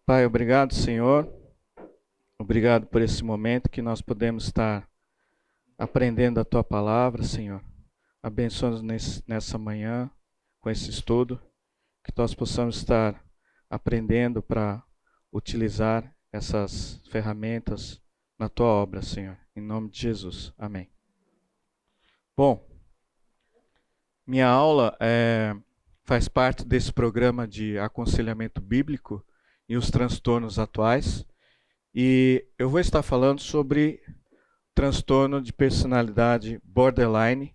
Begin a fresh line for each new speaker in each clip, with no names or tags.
Pai, obrigado, Senhor. Obrigado por esse momento que nós podemos estar aprendendo a Tua palavra, Senhor. Abençoa-nos nessa manhã com esse estudo, que nós possamos estar aprendendo para utilizar essas ferramentas na Tua obra, Senhor. Em nome de Jesus. Amém. Bom, minha aula faz parte desse programa de aconselhamento bíblico e os transtornos atuais. E eu vou estar falando sobre transtorno de personalidade borderline,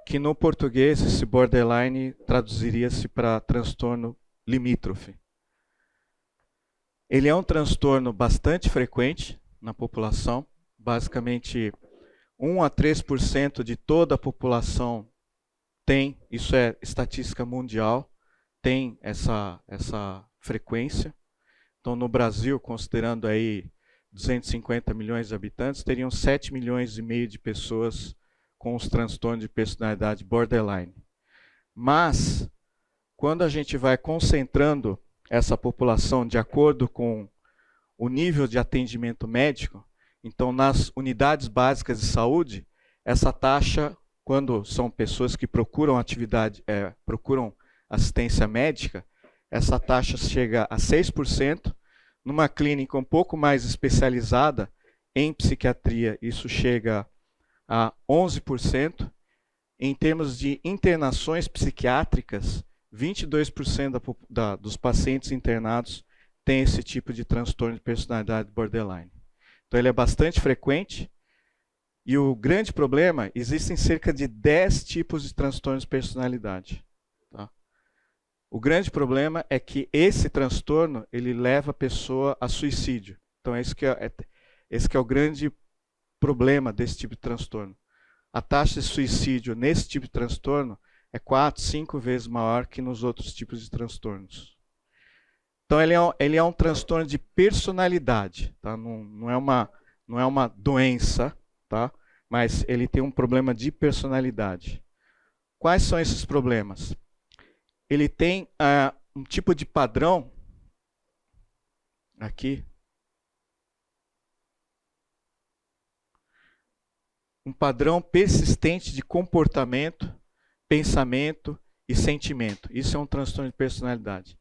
que no português esse borderline traduziria-se para transtorno limítrofe. Ele é um transtorno bastante frequente na população, basicamente 1 a 3% de toda a população tem, isso é estatística mundial, tem essa frequência. Então, no Brasil, considerando aí 250 milhões de habitantes, teriam 7 milhões e meio de pessoas com os transtornos de personalidade borderline. Mas, quando a gente vai concentrando essa população de acordo com o nível de atendimento médico, então nas unidades básicas de saúde, essa taxa, quando são pessoas que procuram procuram assistência médica, essa taxa chega a 6%. Numa clínica um pouco mais especializada em psiquiatria, isso chega a 11%. Em termos de internações psiquiátricas, 22% dos pacientes internados têm esse tipo de transtorno de personalidade borderline. Então ele é bastante frequente. E o grande problema, existem cerca de 10 tipos de transtornos de personalidade. Tá? O grande problema é que esse transtorno ele leva a pessoa a suicídio. Então esse que é o grande problema desse tipo de transtorno. A taxa de suicídio nesse tipo de transtorno é 4, 5 vezes maior que nos outros tipos de transtornos. Então ele é um transtorno de personalidade. Tá? Não é uma doença, tá? Mas ele tem um problema de personalidade. Quais são esses problemas? Ele tem um tipo de padrão, aqui, um padrão persistente de comportamento, pensamento e sentimento. Isso é um transtorno de personalidade,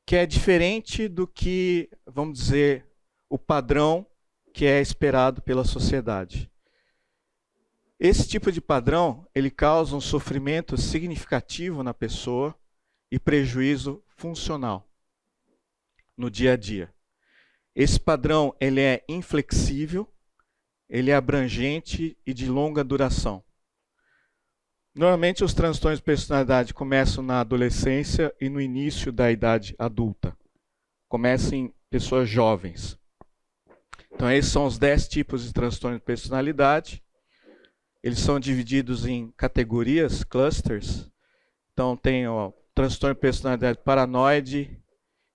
que é diferente do que, vamos dizer, o padrão que é esperado pela sociedade. Esse tipo de padrão, ele causa um sofrimento significativo na pessoa e prejuízo funcional no dia a dia. Esse padrão ele é inflexível, ele é abrangente e de longa duração. Normalmente os transtornos de personalidade começam na adolescência e no início da idade adulta. Começam em pessoas jovens. Então esses são os 10 tipos de transtorno de personalidade. Eles são divididos em categorias, clusters. Então tem o transtorno de personalidade paranoide,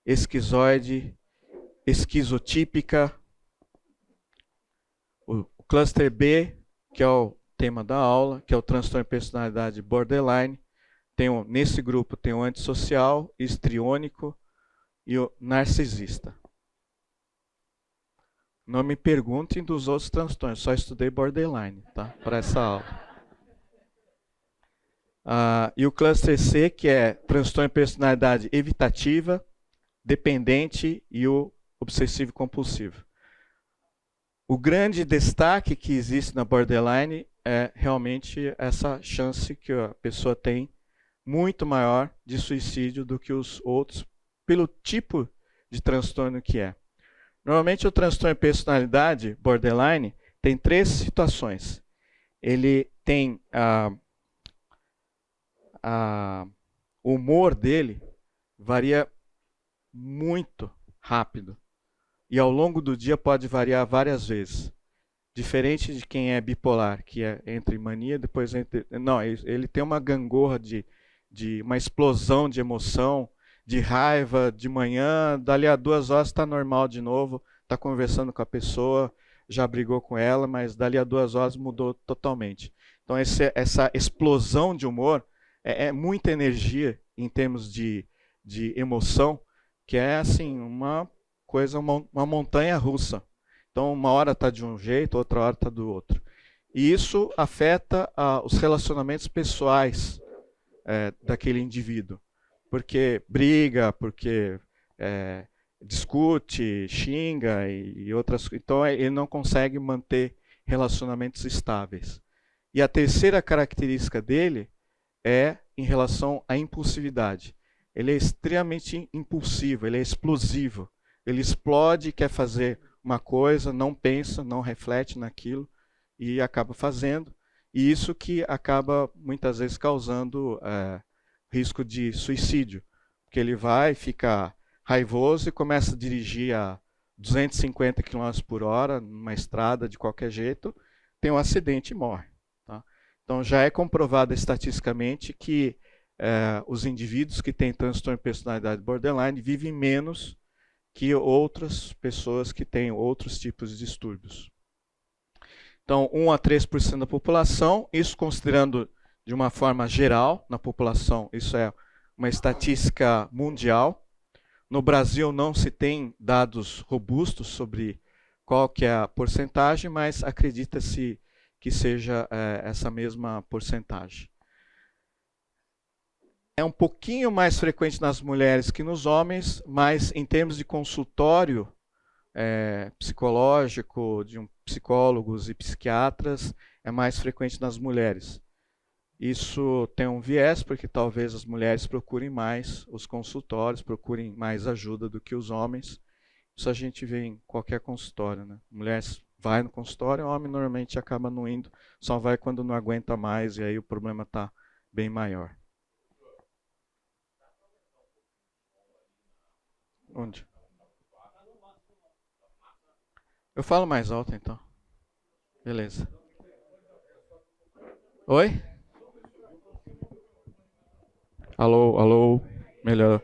esquizoide, esquizotípica. O cluster B, que é o tema da aula, que é o transtorno de personalidade borderline. Nesse grupo tem o antissocial, histriônico e o narcisista. Não me perguntem dos outros transtornos, só estudei borderline, tá? Para essa aula. E o cluster C, que é transtorno de personalidade evitativa, dependente e o obsessivo compulsivo. O grande destaque que existe na borderline é realmente essa chance que a pessoa tem muito maior de suicídio do que os outros, pelo tipo de transtorno que é. Normalmente o transtorno de personalidade borderline tem 3 situações. Ele tem o humor dele varia muito rápido e ao longo do dia pode variar várias vezes. Diferente de quem é bipolar, que é entre mania, depois entre... Não, ele tem uma gangorra de uma explosão de emoção, de raiva de manhã, dali a 2 horas está normal de novo, está conversando com a pessoa, já brigou com ela, mas dali a 2 horas mudou totalmente. Então essa explosão de humor é muita energia em termos de emoção, que é assim, uma coisa, uma montanha russa. Então, uma hora está de um jeito, outra hora está do outro. E isso afeta os relacionamentos pessoais daquele indivíduo. Porque briga, porque discute, xinga e outras coisas. Então, ele não consegue manter relacionamentos estáveis. E a terceira característica dele é em relação à impulsividade. Ele é extremamente impulsivo, ele é explosivo. Ele explode, quer fazer uma coisa, não pensa, não reflete naquilo e acaba fazendo. E isso que acaba muitas vezes causando risco de suicídio. Porque ele vai, fica raivoso e começa a dirigir a 250 km por hora numa estrada de qualquer jeito, tem um acidente e morre. Tá? Então já é comprovado estatisticamente que os indivíduos que têm transtorno de personalidade borderline vivem menos que outras pessoas que têm outros tipos de distúrbios. Então, 1 a 3% da população, isso considerando de uma forma geral na população, isso é uma estatística mundial. No Brasil não se tem dados robustos sobre qual que é a porcentagem, mas acredita-se que seja essa mesma porcentagem. É um pouquinho mais frequente nas mulheres que nos homens, mas em termos de consultório psicológico, de psicólogos e psiquiatras, é mais frequente nas mulheres. Isso tem um viés, porque talvez as mulheres procurem mais os consultórios, procurem mais ajuda do que os homens. Isso a gente vê em qualquer consultório, né? Mulheres vai no consultório, o homem normalmente acaba não indo, só vai quando não aguenta mais e aí o problema está bem maior. Onde? Eu falo mais alto então. Beleza. Oi? Alô, alô. Melhor.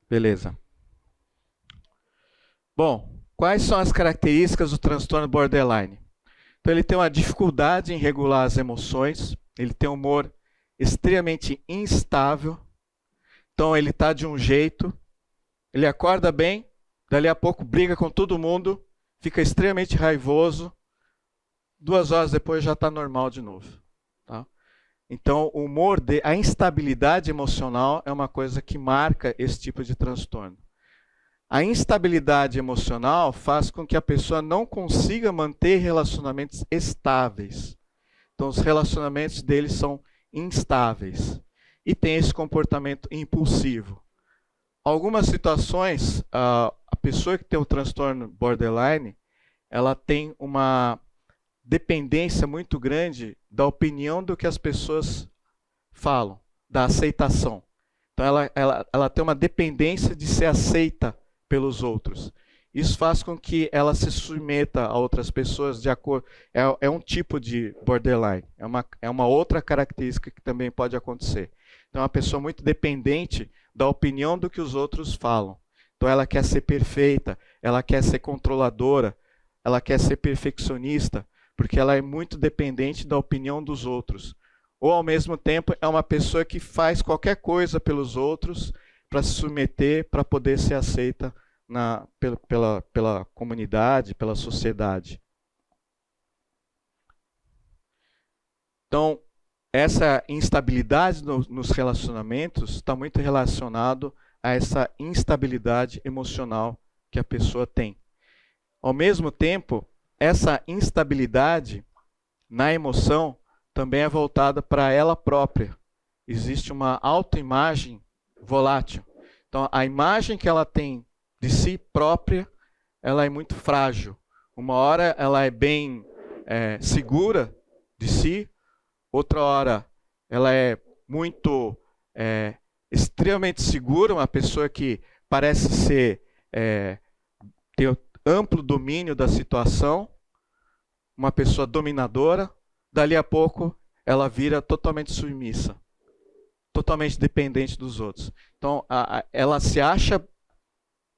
Beleza. Bom, quais são as características do transtorno borderline? Então ele tem uma dificuldade em regular as emoções, ele tem um humor extremamente instável, então ele está de um jeito, ele acorda bem, dali a pouco briga com todo mundo, fica extremamente raivoso, 2 horas depois já está normal de novo. Tá? Então o humor, a instabilidade emocional é uma coisa que marca esse tipo de transtorno. A instabilidade emocional faz com que a pessoa não consiga manter relacionamentos estáveis. Então, os relacionamentos deles são instáveis. E tem esse comportamento impulsivo. Algumas situações, a pessoa que tem o transtorno borderline, ela tem uma dependência muito grande da opinião do que as pessoas falam, da aceitação. Então, ela tem uma dependência de ser aceita pelos outros. Isso faz com que ela se submeta a outras pessoas de acordo. É um tipo de borderline. É uma outra característica que também pode acontecer. Então, é uma pessoa muito dependente da opinião do que os outros falam. Então, ela quer ser perfeita, ela quer ser controladora, ela quer ser perfeccionista, porque ela é muito dependente da opinião dos outros. Ou, ao mesmo tempo, é uma pessoa que faz qualquer coisa pelos outros para se submeter, para poder ser aceita pela comunidade, pela sociedade. Então, essa instabilidade nos relacionamentos está muito relacionado a essa instabilidade emocional que a pessoa tem. Ao mesmo tempo, essa instabilidade na emoção também é voltada para ela própria. Existe uma autoimagem volátil. Então, a imagem que ela tem de si própria, ela é muito frágil. Uma hora ela é bem segura de si, outra hora ela é muito extremamente segura, uma pessoa que parece ter amplo domínio da situação, uma pessoa dominadora, dali a pouco ela vira totalmente submissa, totalmente dependente dos outros. Então, ela se acha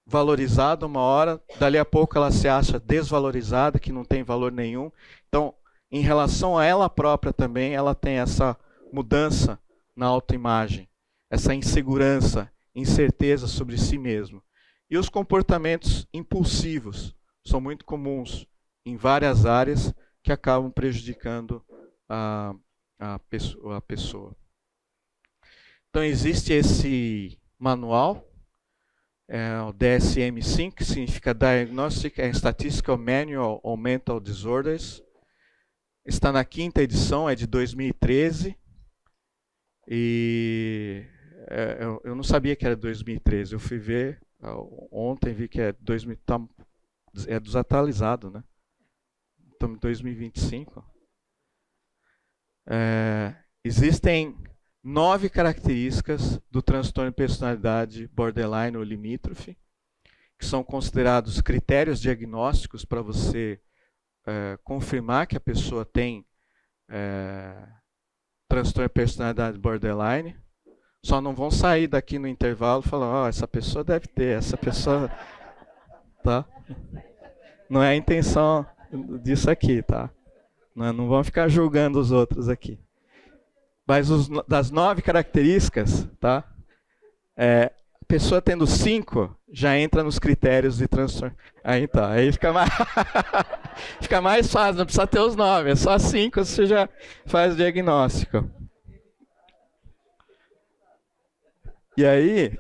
valorizada uma hora, dali a pouco ela se acha desvalorizada, que não tem valor nenhum. Então, em relação a ela própria também, ela tem essa mudança na autoimagem, essa insegurança incerteza sobre si mesmo. E os comportamentos impulsivos são muito comuns em várias áreas que acabam prejudicando a pessoa. Então existe esse manual, o DSM-5, que significa Diagnostic and Statistical Manual on Mental Disorders. Está na 5ª edição, é de 2013. E eu não sabia que era 2013. Eu fui ver ontem, vi que é desatualizado, né? Estamos em 2025. Existem 9 características do transtorno de personalidade borderline ou limítrofe, que são considerados critérios diagnósticos para você confirmar que a pessoa tem transtorno de personalidade borderline. Só não vão sair daqui no intervalo falando, essa pessoa deve ter, essa pessoa... Tá? Não é a intenção disso aqui, tá? Não vão ficar julgando os outros aqui. Mas das 9 características, tá? A pessoa tendo 5 já entra nos critérios de transtorno. Aí fica mais, fica mais fácil, não precisa ter os 9, é só 5 você já faz o diagnóstico. E aí,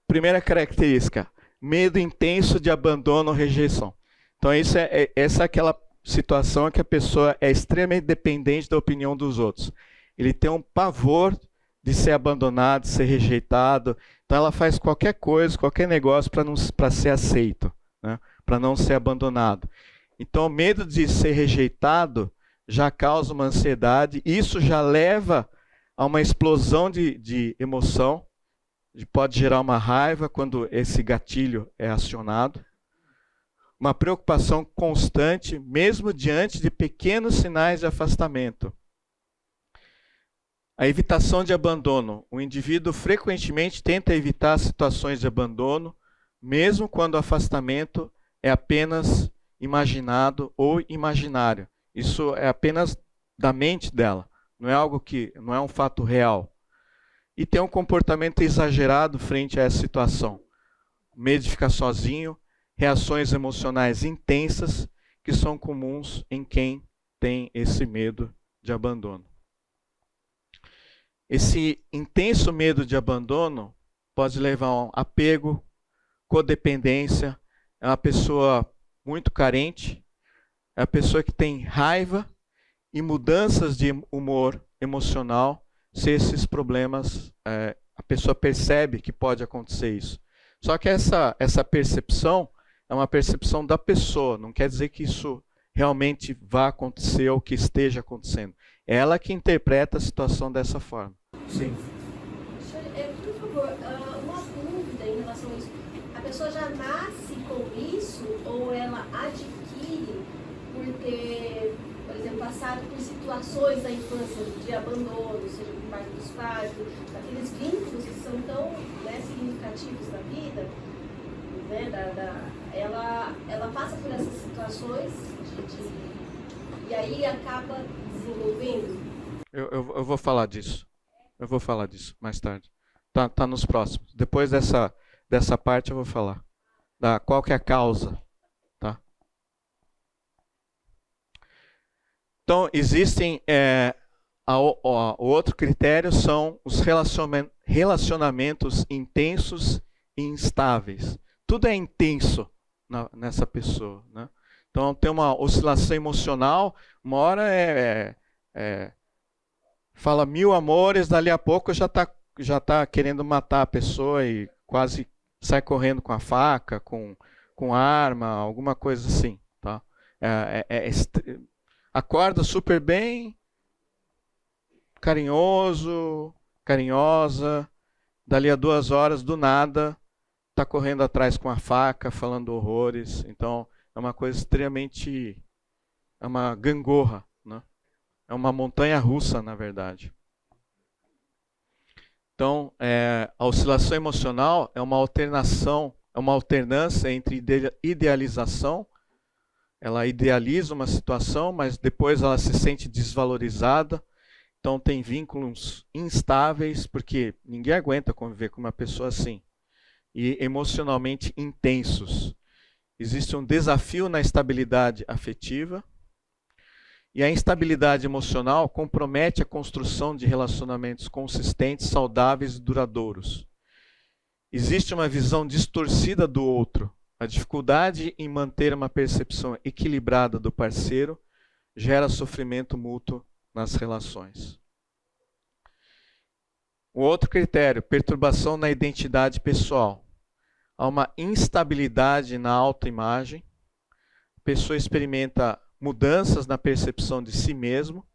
primeira característica, medo intenso de abandono ou rejeição. Então essa é aquela situação em que a pessoa é extremamente dependente da opinião dos outros. Ele tem um pavor de ser abandonado, de ser rejeitado. Então ela faz qualquer coisa, qualquer negócio para ser aceito, né? Para não ser abandonado. Então o medo de ser rejeitado já causa uma ansiedade. Isso já leva a uma explosão de emoção. Pode gerar uma raiva quando esse gatilho é acionado. Uma preocupação constante, mesmo diante de pequenos sinais de afastamento. A evitação de abandono. O indivíduo frequentemente tenta evitar situações de abandono, mesmo quando o afastamento é apenas imaginado ou imaginário. Isso é apenas da mente dela, não é um fato real. E tem um comportamento exagerado frente a essa situação. Medo de ficar sozinho, reações emocionais intensas que são comuns em quem tem esse medo de abandono. Esse intenso medo de abandono pode levar a um apego, codependência, é uma pessoa muito carente, é uma pessoa que tem raiva e mudanças de humor emocional, se esses problemas, a pessoa percebe que pode acontecer isso. Só que essa percepção é uma percepção da pessoa, não quer dizer que isso realmente vá acontecer ou que esteja acontecendo. É ela que interpreta a situação dessa forma. Sim.
Por favor, uma dúvida em relação a isso. A pessoa já nasce com isso ou ela adquire por ter, por exemplo, passado por situações da infância de abandono, seja por parte dos pais, aqueles vínculos que são tão significativos na vida, né, ela passa por essas situações e aí acaba desenvolvendo?
Eu vou falar disso. Eu vou falar disso mais tarde. Tá nos próximos. Depois dessa parte eu vou falar. Qual que é a causa. Tá? Então, existem... o outro critério são os relacionamentos intensos e instáveis. Tudo é intenso nessa pessoa, né? Então tem uma oscilação emocional, uma hora fala 1000 amores, dali a pouco já tá querendo matar a pessoa e quase sai correndo com a faca, com arma, alguma coisa assim, tá? Acorda super bem, carinhoso, carinhosa, dali a 2 horas, do nada, está correndo atrás com a faca, falando horrores. Então, é uma coisa extremamente... é uma gangorra, né? É uma montanha russa, na verdade. Então, a oscilação emocional é uma alternância entre idealização. Ela idealiza uma situação, mas depois ela se sente desvalorizada Então tem vínculos instáveis, porque ninguém aguenta conviver com uma pessoa assim. E emocionalmente intensos. Existe um desafio na estabilidade afetiva. E a instabilidade emocional compromete a construção de relacionamentos consistentes, saudáveis e duradouros. Existe uma visão distorcida do outro. A dificuldade em manter uma percepção equilibrada do parceiro gera sofrimento mútuo nas relações. O outro critério, perturbação na identidade pessoal. Há uma instabilidade na autoimagem. A pessoa experimenta mudanças na percepção de si mesmo,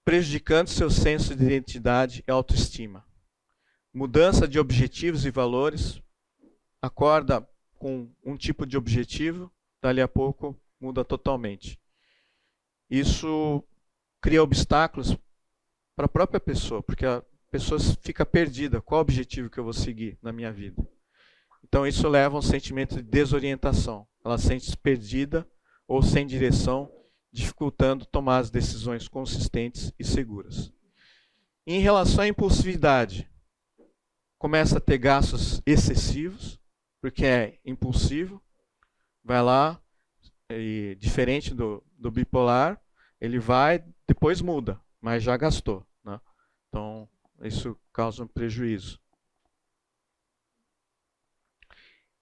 prejudicando seu senso de identidade e autoestima. Mudança de objetivos e valores, acorda com um tipo de objetivo, dali a pouco muda totalmente. Isso cria obstáculos para a própria pessoa, porque a pessoa fica perdida. Qual o objetivo que eu vou seguir na minha vida? Então isso leva a um sentimento de desorientação. Ela sente-se perdida ou sem direção, dificultando tomar as decisões consistentes e seguras. Em relação à impulsividade, começa a ter gastos excessivos, porque é impulsivo, vai lá, e diferente do bipolar, ele vai, depois muda, mas já gastou, né? Então, isso causa um prejuízo.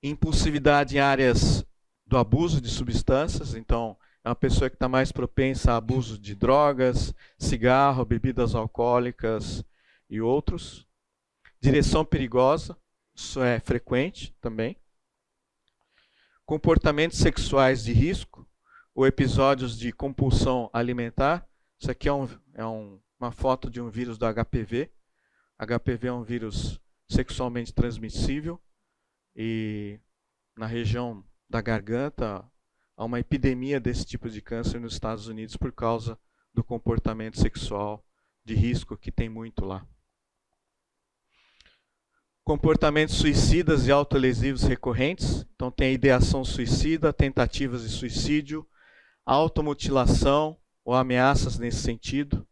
Impulsividade em áreas do abuso de substâncias, então é uma pessoa que está mais propensa a abuso de drogas, cigarro, bebidas alcoólicas e outros. Direção perigosa, isso é frequente também. Comportamentos sexuais de risco ou episódios de compulsão alimentar. Isso aqui é uma foto de um vírus do HPV. HPV é um vírus sexualmente transmissível e na região da garganta há uma epidemia desse tipo de câncer nos Estados Unidos por causa do comportamento sexual de risco que tem muito lá. Comportamentos suicidas e autolesivos recorrentes. Então tem a ideação suicida, tentativas de suicídio, automutilação ou ameaças nesse sentido.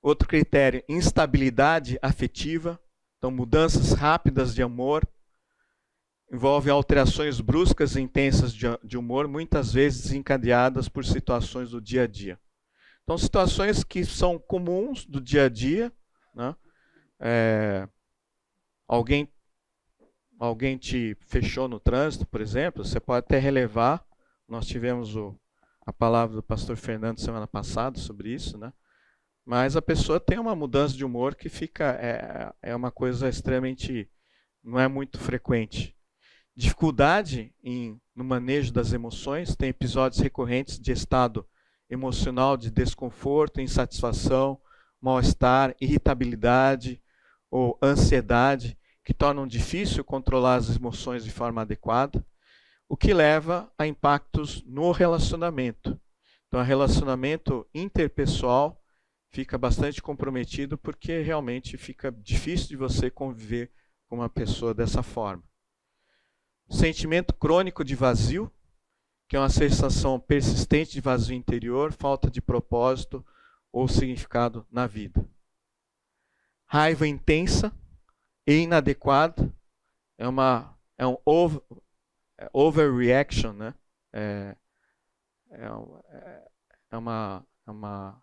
Outro critério, instabilidade afetiva. Então mudanças rápidas de humor. Envolve alterações bruscas e intensas de humor, muitas vezes desencadeadas por situações do dia a dia. Então situações que são comuns do dia a dia, né? Alguém te fechou no trânsito, por exemplo, você pode até relevar. Nós tivemos a palavra do pastor Fernando semana passada sobre isso, né? Mas a pessoa tem uma mudança de humor que é uma coisa extremamente, não é muito frequente. Dificuldade no manejo das emoções, tem episódios recorrentes de estado emocional de desconforto, insatisfação, mal-estar, irritabilidade ou ansiedade, que tornam difícil controlar as emoções de forma adequada, o que leva a impactos no relacionamento. Então, o relacionamento interpessoal fica bastante comprometido porque realmente fica difícil de você conviver com uma pessoa dessa forma. Sentimento crônico de vazio, que é uma sensação persistente de vazio interior, falta de propósito ou significado na vida. Raiva intensa e inadequada, é um overreaction, né? É uma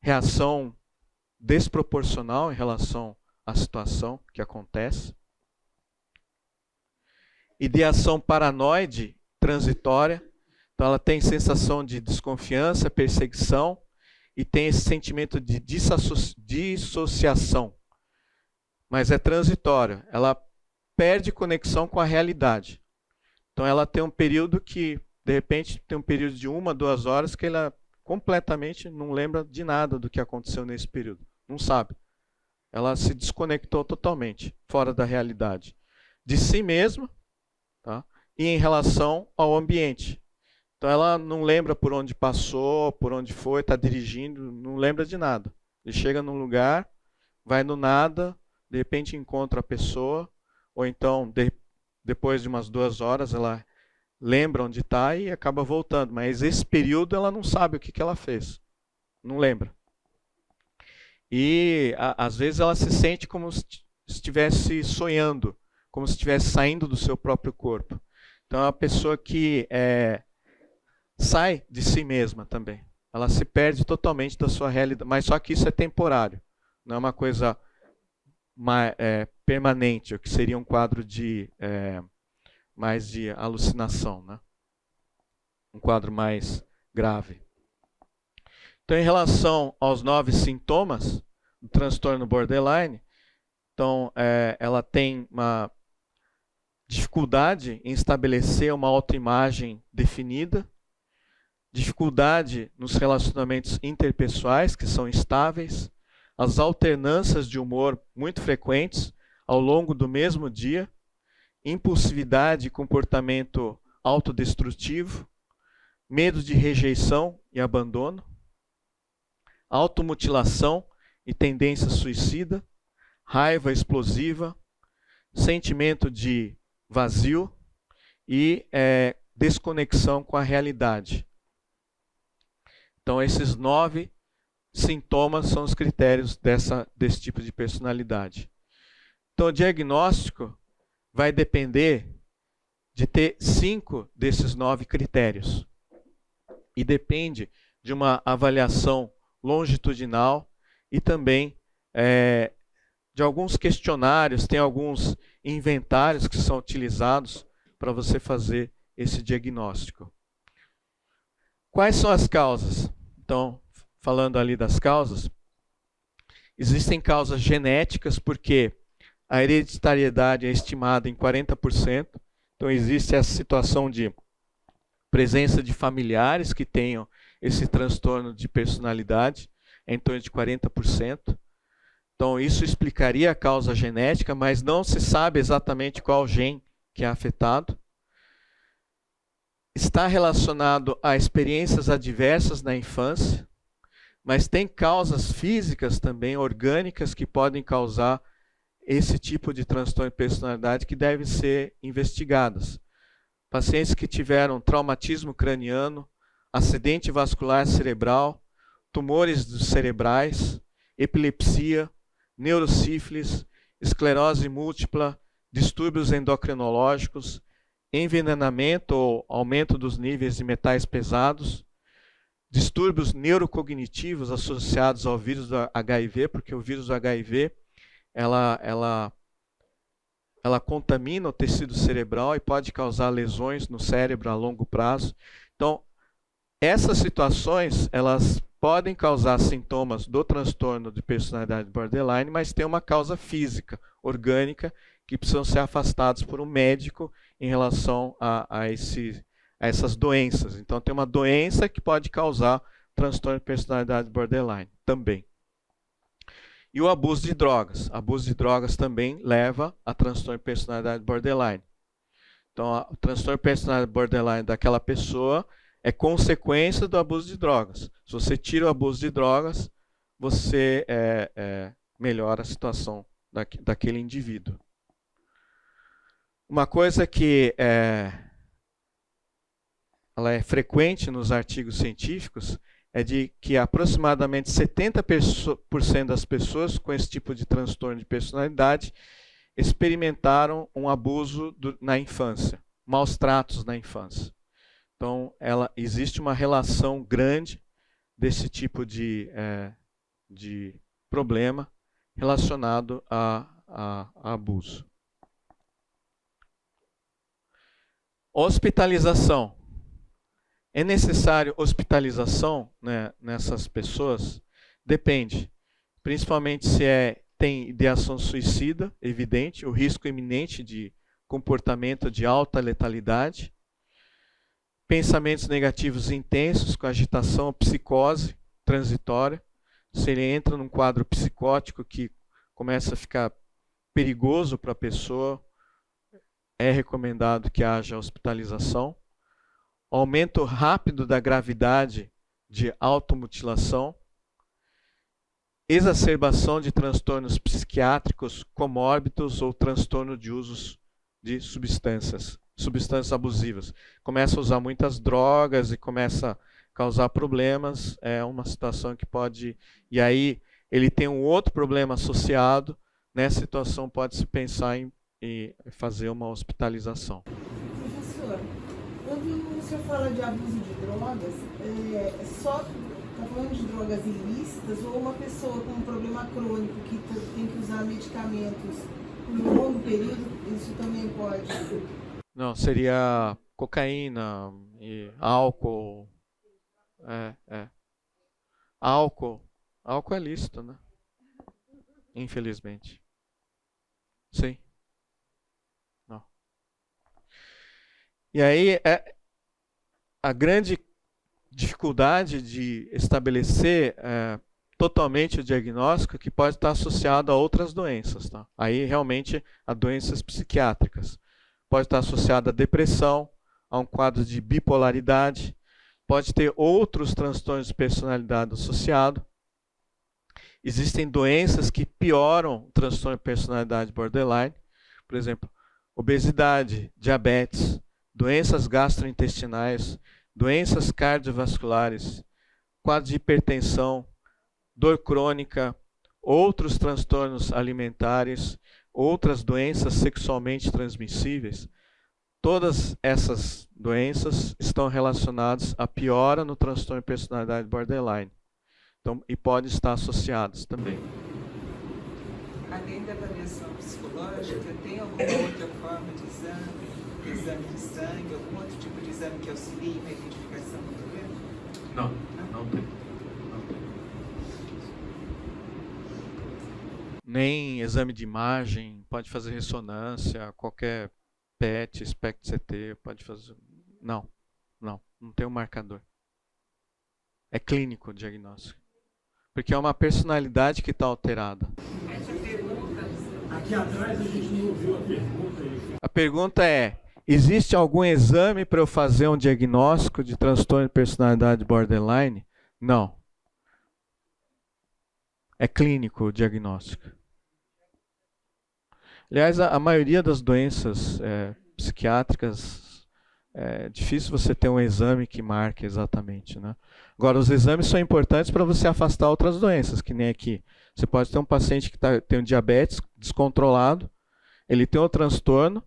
reação desproporcional em relação à situação que acontece. Ideação paranoide transitória, então ela tem sensação de desconfiança, perseguição e tem esse sentimento de dissociação, mas é transitória, ela perde conexão com a realidade. Então ela tem um período que, de repente, tem um período de 1 a 2 horas que ela completamente não lembra de nada do que aconteceu nesse período, não sabe. Ela se desconectou totalmente, fora da realidade, de si mesma, tá? E em relação ao ambiente. Então ela não lembra por onde passou, por onde foi, está dirigindo, não lembra de nada. Ele chega num lugar, vai no nada, de repente encontra a pessoa, ou então depois de umas 2 horas ela lembra onde está e acaba voltando. Mas esse período ela não sabe o que ela fez. Não lembra. E às vezes ela se sente como se estivesse sonhando, como se estivesse saindo do seu próprio corpo. Então é uma pessoa que sai de si mesma também. Ela se perde totalmente da sua realidade, mas só que isso é temporário. Não é uma coisa permanente, o que seria um quadro de mais de alucinação, né? Um quadro mais grave. Então, em relação aos 9 sintomas do transtorno borderline, então, ela tem uma dificuldade em estabelecer uma autoimagem definida, dificuldade nos relacionamentos interpessoais, que são instáveis, as alternâncias de humor muito frequentes ao longo do mesmo dia, impulsividade e comportamento autodestrutivo, medo de rejeição e abandono, automutilação e tendência suicida, raiva explosiva, sentimento de vazio e desconexão com a realidade. Então, esses 9 sintomas são os critérios desse tipo de personalidade. Então, o diagnóstico vai depender de ter 5 desses 9 critérios. E depende de uma avaliação longitudinal e também de alguns questionários, tem alguns inventários que são utilizados para você fazer esse diagnóstico. Quais são as causas? Então, falando ali das causas, existem causas genéticas, porque a hereditariedade é estimada em 40%. Então, existe essa situação de presença de familiares que tenham esse transtorno de personalidade, em torno de 40%. Então, isso explicaria a causa genética, mas não se sabe exatamente qual gene que é afetado. Está relacionado a experiências adversas na infância, mas tem causas físicas também, orgânicas, que podem causar esse tipo de transtorno de personalidade que devem ser investigadas. Pacientes que tiveram traumatismo craniano, acidente vascular cerebral, tumores cerebrais, epilepsia, neurosífilis, esclerose múltipla, distúrbios endocrinológicos, envenenamento ou aumento dos níveis de metais pesados, distúrbios neurocognitivos associados ao vírus do HIV, porque o vírus do HIV ela contamina o tecido cerebral e pode causar lesões no cérebro a longo prazo. Então, essas situações, elas podem causar sintomas do transtorno de personalidade borderline, mas tem uma causa física, orgânica, que precisam ser afastados por um médico em relação a essas doenças. Então, tem uma doença que pode causar transtorno de personalidade borderline também. E o abuso de drogas. Abuso de drogas também leva a transtorno de personalidade borderline. Então, o transtorno de personalidade borderline daquela pessoa é consequência do abuso de drogas. Se você tira o abuso de drogas, você melhora a situação daquele indivíduo. Uma coisa que ela é frequente nos artigos científicos é de que aproximadamente 70% das pessoas com esse tipo de transtorno de personalidade experimentaram um abuso na infância, maus tratos na infância. Então, existe uma relação grande desse tipo de problema relacionado a abuso. Hospitalização. É necessário hospitalização, né, nessas pessoas? Depende. Principalmente se tem ideação suicida, evidente, o risco iminente de comportamento de alta letalidade, pensamentos negativos intensos, com agitação, psicose transitória. Se ele entra num quadro psicótico que começa a ficar perigoso para a pessoa, é recomendado que haja hospitalização. Aumento rápido da gravidade de automutilação, exacerbação de transtornos psiquiátricos comórbidos ou transtorno de usos de substâncias substâncias abusivas. Começa a usar muitas drogas e começa a causar problemas. É uma situação que pode... E aí ele tem um outro problema associado. Nessa situação pode-se pensar em fazer uma hospitalização.
Professor, quando o senhor fala de abuso de drogas, só está falando de drogas ilícitas ou uma pessoa com um problema crônico que tem que usar medicamentos por um longo período, isso também pode?
Não, seria cocaína e álcool. Álcool é lícito, né? Infelizmente. Sim. Não. E aí, a grande dificuldade de estabelecer totalmente o diagnóstico que pode estar associado a outras doenças. Tá? Aí, realmente, a doenças psiquiátricas. Pode estar associado à depressão, a um quadro de bipolaridade, pode ter outros transtornos de personalidade associados. Existem doenças que pioram o transtorno de personalidade borderline, por exemplo, obesidade, diabetes, doenças gastrointestinais, doenças cardiovasculares, quadro de hipertensão, dor crônica, outros transtornos alimentares, outras doenças sexualmente transmissíveis. Todas essas doenças estão relacionadas à piora no transtorno de personalidade borderline. Então, e podem estar associados também.
Além da avaliação psicológica, tem alguma outra forma de exame de sangue, algum outro tipo de exame que auxilie na identificação do problema?
Não tem. Nem exame de imagem, pode fazer ressonância, qualquer PET, SPECT-CT, pode fazer... Não tem um marcador. É clínico o diagnóstico. Porque é uma personalidade que está alterada.
Aqui atrás a gente não ouviu a pergunta aí.
A pergunta é, existe algum exame para eu fazer um diagnóstico de transtorno de personalidade borderline? Não. É clínico o diagnóstico. Aliás, a maioria das doenças psiquiátricas, é difícil você ter um exame que marque exatamente, né? Agora, os exames são importantes para você afastar outras doenças, que nem aqui. Você pode ter um paciente que tem um diabetes descontrolado, ele tem um transtorno,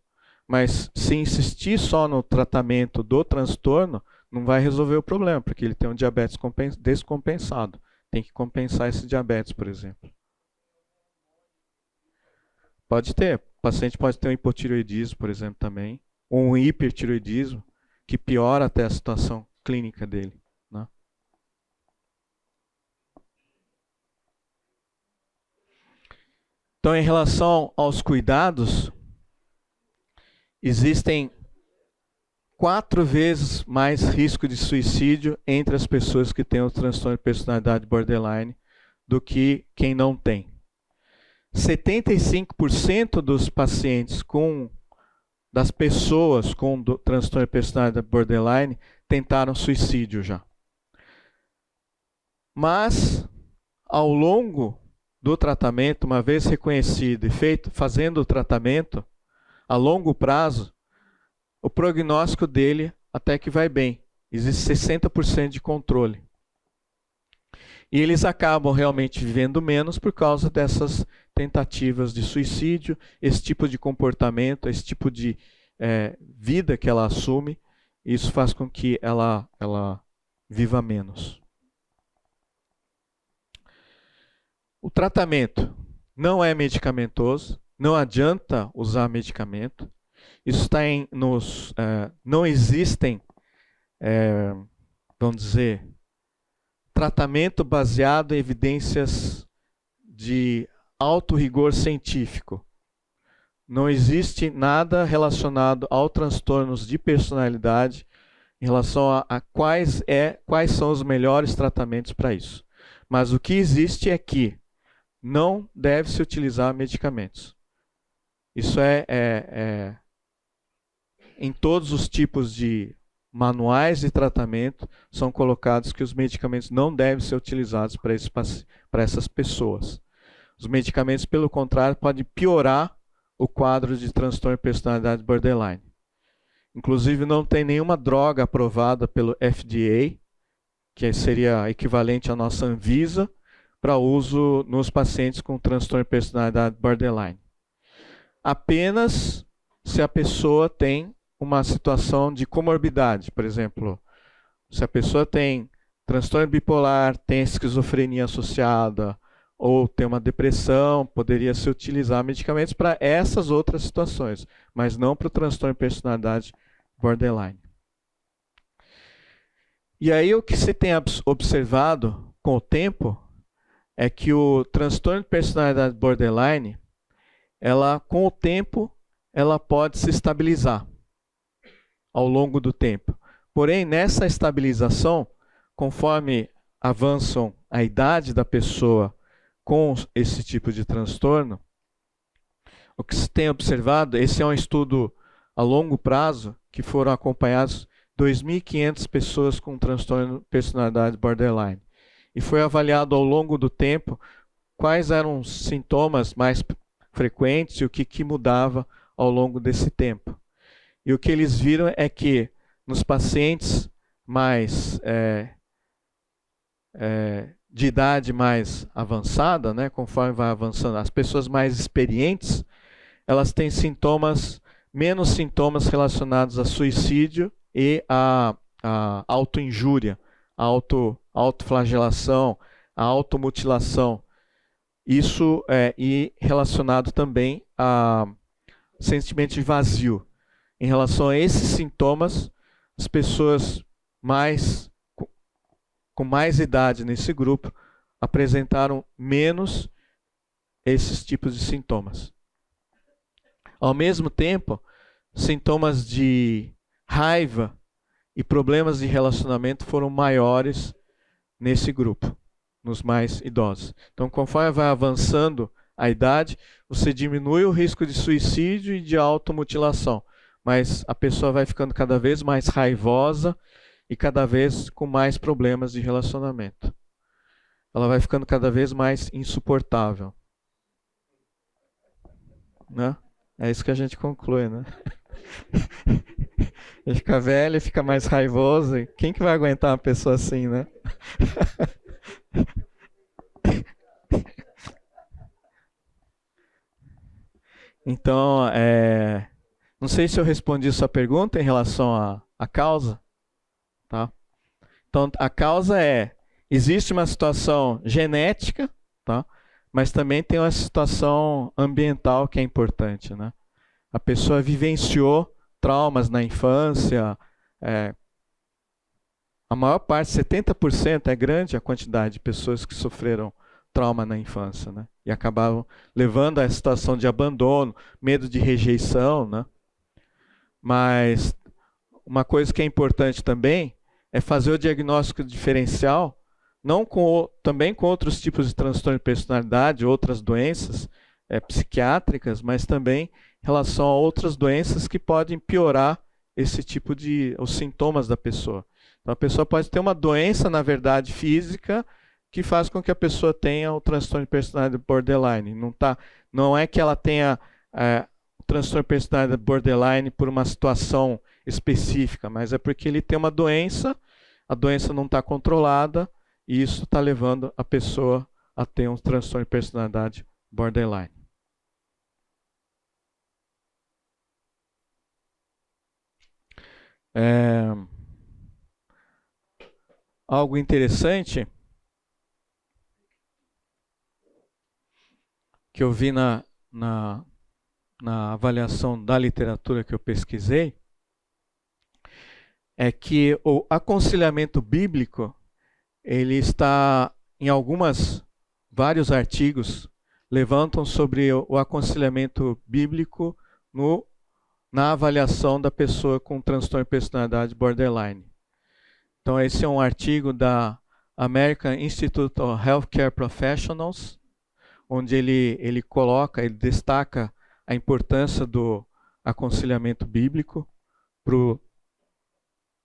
mas se insistir só no tratamento do transtorno, não vai resolver o problema, porque ele tem um diabetes descompensado. Tem que compensar esse diabetes, por exemplo. Pode ter. O paciente pode ter um hipotireoidismo, por exemplo, também. Ou um hipertireoidismo, que piora até a situação clínica dele. Né? Então, em relação aos cuidados, existem 4 vezes mais risco de suicídio entre as pessoas que têm o transtorno de personalidade borderline do que quem não tem. 75% dos pacientes das pessoas com transtorno de personalidade borderline tentaram suicídio já. Mas, ao longo do tratamento, uma vez reconhecido e fazendo o tratamento, a longo prazo, o prognóstico dele até que vai bem. Existe 60% de controle. E eles acabam realmente vivendo menos por causa dessas tentativas de suicídio, esse tipo de comportamento, esse tipo de vida que ela assume. Isso faz com que ela viva menos. O tratamento não é medicamentoso, não adianta usar medicamento. Isso está não existem, vamos dizer, tratamento baseado em evidências de alto rigor científico. Não existe nada relacionado aos transtornos de personalidade em relação a quais são os melhores tratamentos para isso. Mas o que existe é que não deve-se utilizar medicamentos. Isso em todos os tipos de manuais de tratamento são colocados que os medicamentos não devem ser utilizados para essas pessoas. Os medicamentos, pelo contrário, podem piorar o quadro de transtorno de personalidade borderline. Inclusive não tem nenhuma droga aprovada pelo FDA, que seria equivalente à nossa Anvisa, para uso nos pacientes com transtorno de personalidade borderline. Apenas se a pessoa tem uma situação de comorbidade, por exemplo, se a pessoa tem transtorno bipolar, tem esquizofrenia associada, ou tem uma depressão, poderia se utilizar medicamentos para essas outras situações, mas não para o transtorno de personalidade borderline. E aí o que se tem observado com o tempo é que o transtorno de personalidade borderline, com o tempo, ela pode se estabilizar ao longo do tempo. Porém, nessa estabilização, conforme avançam a idade da pessoa com esse tipo de transtorno, o que se tem observado, esse é um estudo a longo prazo, que foram acompanhados 2.500 pessoas com transtorno de personalidade borderline. E foi avaliado ao longo do tempo quais eram os sintomas mais frequentes e o que mudava ao longo desse tempo. E o que eles viram é que nos pacientes mais de idade mais avançada, né, conforme vai avançando, as pessoas mais experientes, elas têm menos sintomas relacionados a suicídio e a autoinjúria, a autoflagelação, a automutilação. Isso e relacionado também a sentimento de vazio. Em relação a esses sintomas, as pessoas com mais idade nesse grupo apresentaram menos esses tipos de sintomas. Ao mesmo tempo, sintomas de raiva e problemas de relacionamento foram maiores nesse grupo, nos mais idosos. Então, conforme vai avançando a idade, você diminui o risco de suicídio e de automutilação, mas a pessoa vai ficando cada vez mais raivosa e cada vez com mais problemas de relacionamento. Ela vai ficando cada vez mais insuportável. Né? É isso que a gente conclui, né? Ele fica velho, fica mais raivoso. Quem que vai aguentar uma pessoa assim, né? Então, não sei se eu respondi sua pergunta em relação à causa. Tá? Então, a causa existe uma situação genética, tá? Mas também tem uma situação ambiental que é importante, né? A pessoa vivenciou traumas na infância, a maior parte, 70%, é grande a quantidade de pessoas que sofreram trauma na infância, né? E acabavam levando a situação de abandono, medo de rejeição, né? Mas uma coisa que é importante também é fazer o diagnóstico diferencial, também com outros tipos de transtorno de personalidade, outras doenças psiquiátricas, mas também em relação a outras doenças que podem piorar os sintomas da pessoa. Então, a pessoa pode ter uma doença, na verdade, física, que faz com que a pessoa tenha o transtorno de personalidade borderline. Não é que ela tenha o transtorno de personalidade borderline por uma situação específica, mas é porque ele tem uma doença, a doença não está controlada, e isso está levando a pessoa a ter um transtorno de personalidade borderline. Algo interessante que eu vi na avaliação da literatura que eu pesquisei é que o aconselhamento bíblico ele está em vários artigos levantam sobre o aconselhamento bíblico na avaliação da pessoa com transtorno de personalidade borderline. Então esse é um artigo da American Institute of Healthcare Professionals, onde ele destaca a importância do aconselhamento bíblico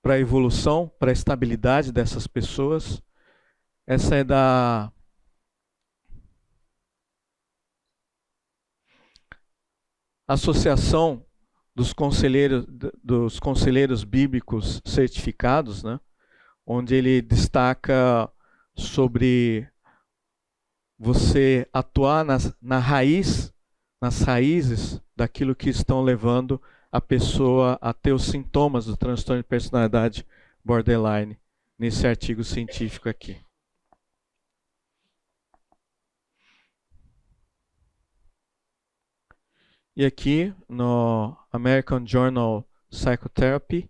para a evolução, para a estabilidade dessas pessoas. Essa é da Associação dos conselheiros bíblicos certificados, né? Onde ele destaca sobre você atuar nas raízes daquilo que estão levando a pessoa a ter os sintomas do transtorno de personalidade borderline, nesse artigo científico aqui. E aqui no American Journal Psychotherapy,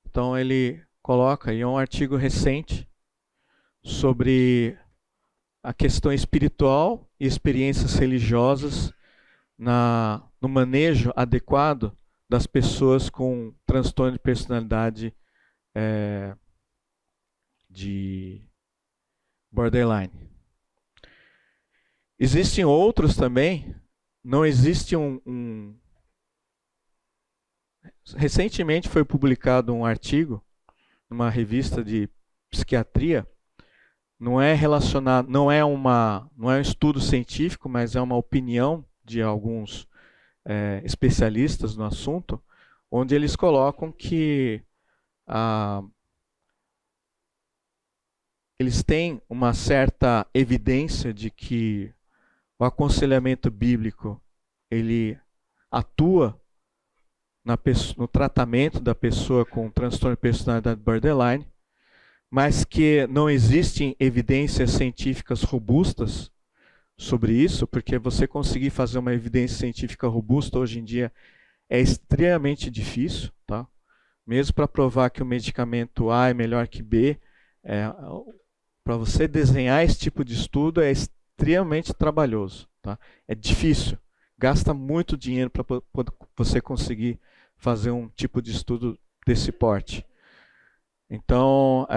então ele coloca aí um artigo recente sobre a questão espiritual e experiências religiosas no manejo adequado das pessoas com transtorno de personalidade de borderline. Existem outros também. Não existe Recentemente foi publicado um artigo numa revista de psiquiatria. Não é relacionado, não é um estudo científico, mas é uma opinião de alguns especialistas no assunto, onde eles colocam que eles têm uma certa evidência de que o aconselhamento bíblico ele atua no tratamento da pessoa com transtorno de personalidade borderline, mas que não existem evidências científicas robustas sobre isso, porque você conseguir fazer uma evidência científica robusta hoje em dia é extremamente difícil, tá? Mesmo para provar que o medicamento A é melhor que B, para você desenhar esse tipo de estudo é extremamente trabalhoso, tá? É difícil, gasta muito dinheiro para você conseguir fazer um tipo de estudo desse porte. Então,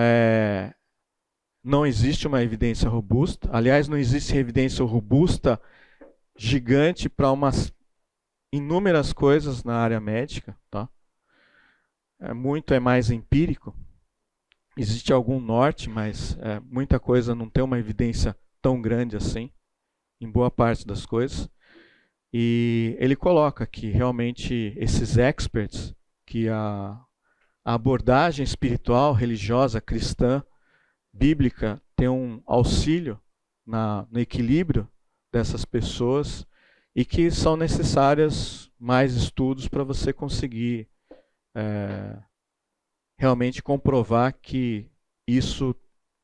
não existe uma evidência robusta. Aliás, não existe evidência robusta gigante para umas inúmeras coisas na área médica, tá? Muito é mais empírico. Existe algum norte, mas muita coisa não tem uma evidência tão grande assim, em boa parte das coisas. E ele coloca que realmente esses experts, que a abordagem espiritual, religiosa, cristã, bíblica, tem um auxílio no equilíbrio dessas pessoas e que são necessários mais estudos para você conseguir realmente comprovar que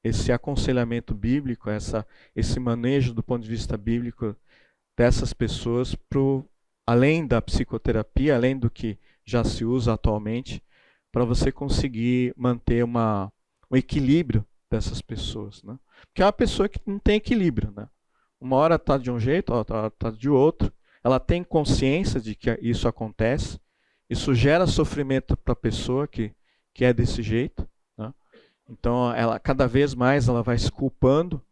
esse aconselhamento bíblico, esse manejo do ponto de vista bíblico dessas pessoas, além da psicoterapia, além do que já se usa atualmente, para você conseguir manter um equilíbrio dessas pessoas, né? Porque é uma pessoa que não tem equilíbrio, né? Uma hora está de um jeito, outra está de outro. Ela tem consciência de que isso acontece. Isso gera sofrimento para a pessoa que é desse jeito, né? Então, cada vez mais ela vai se culpando,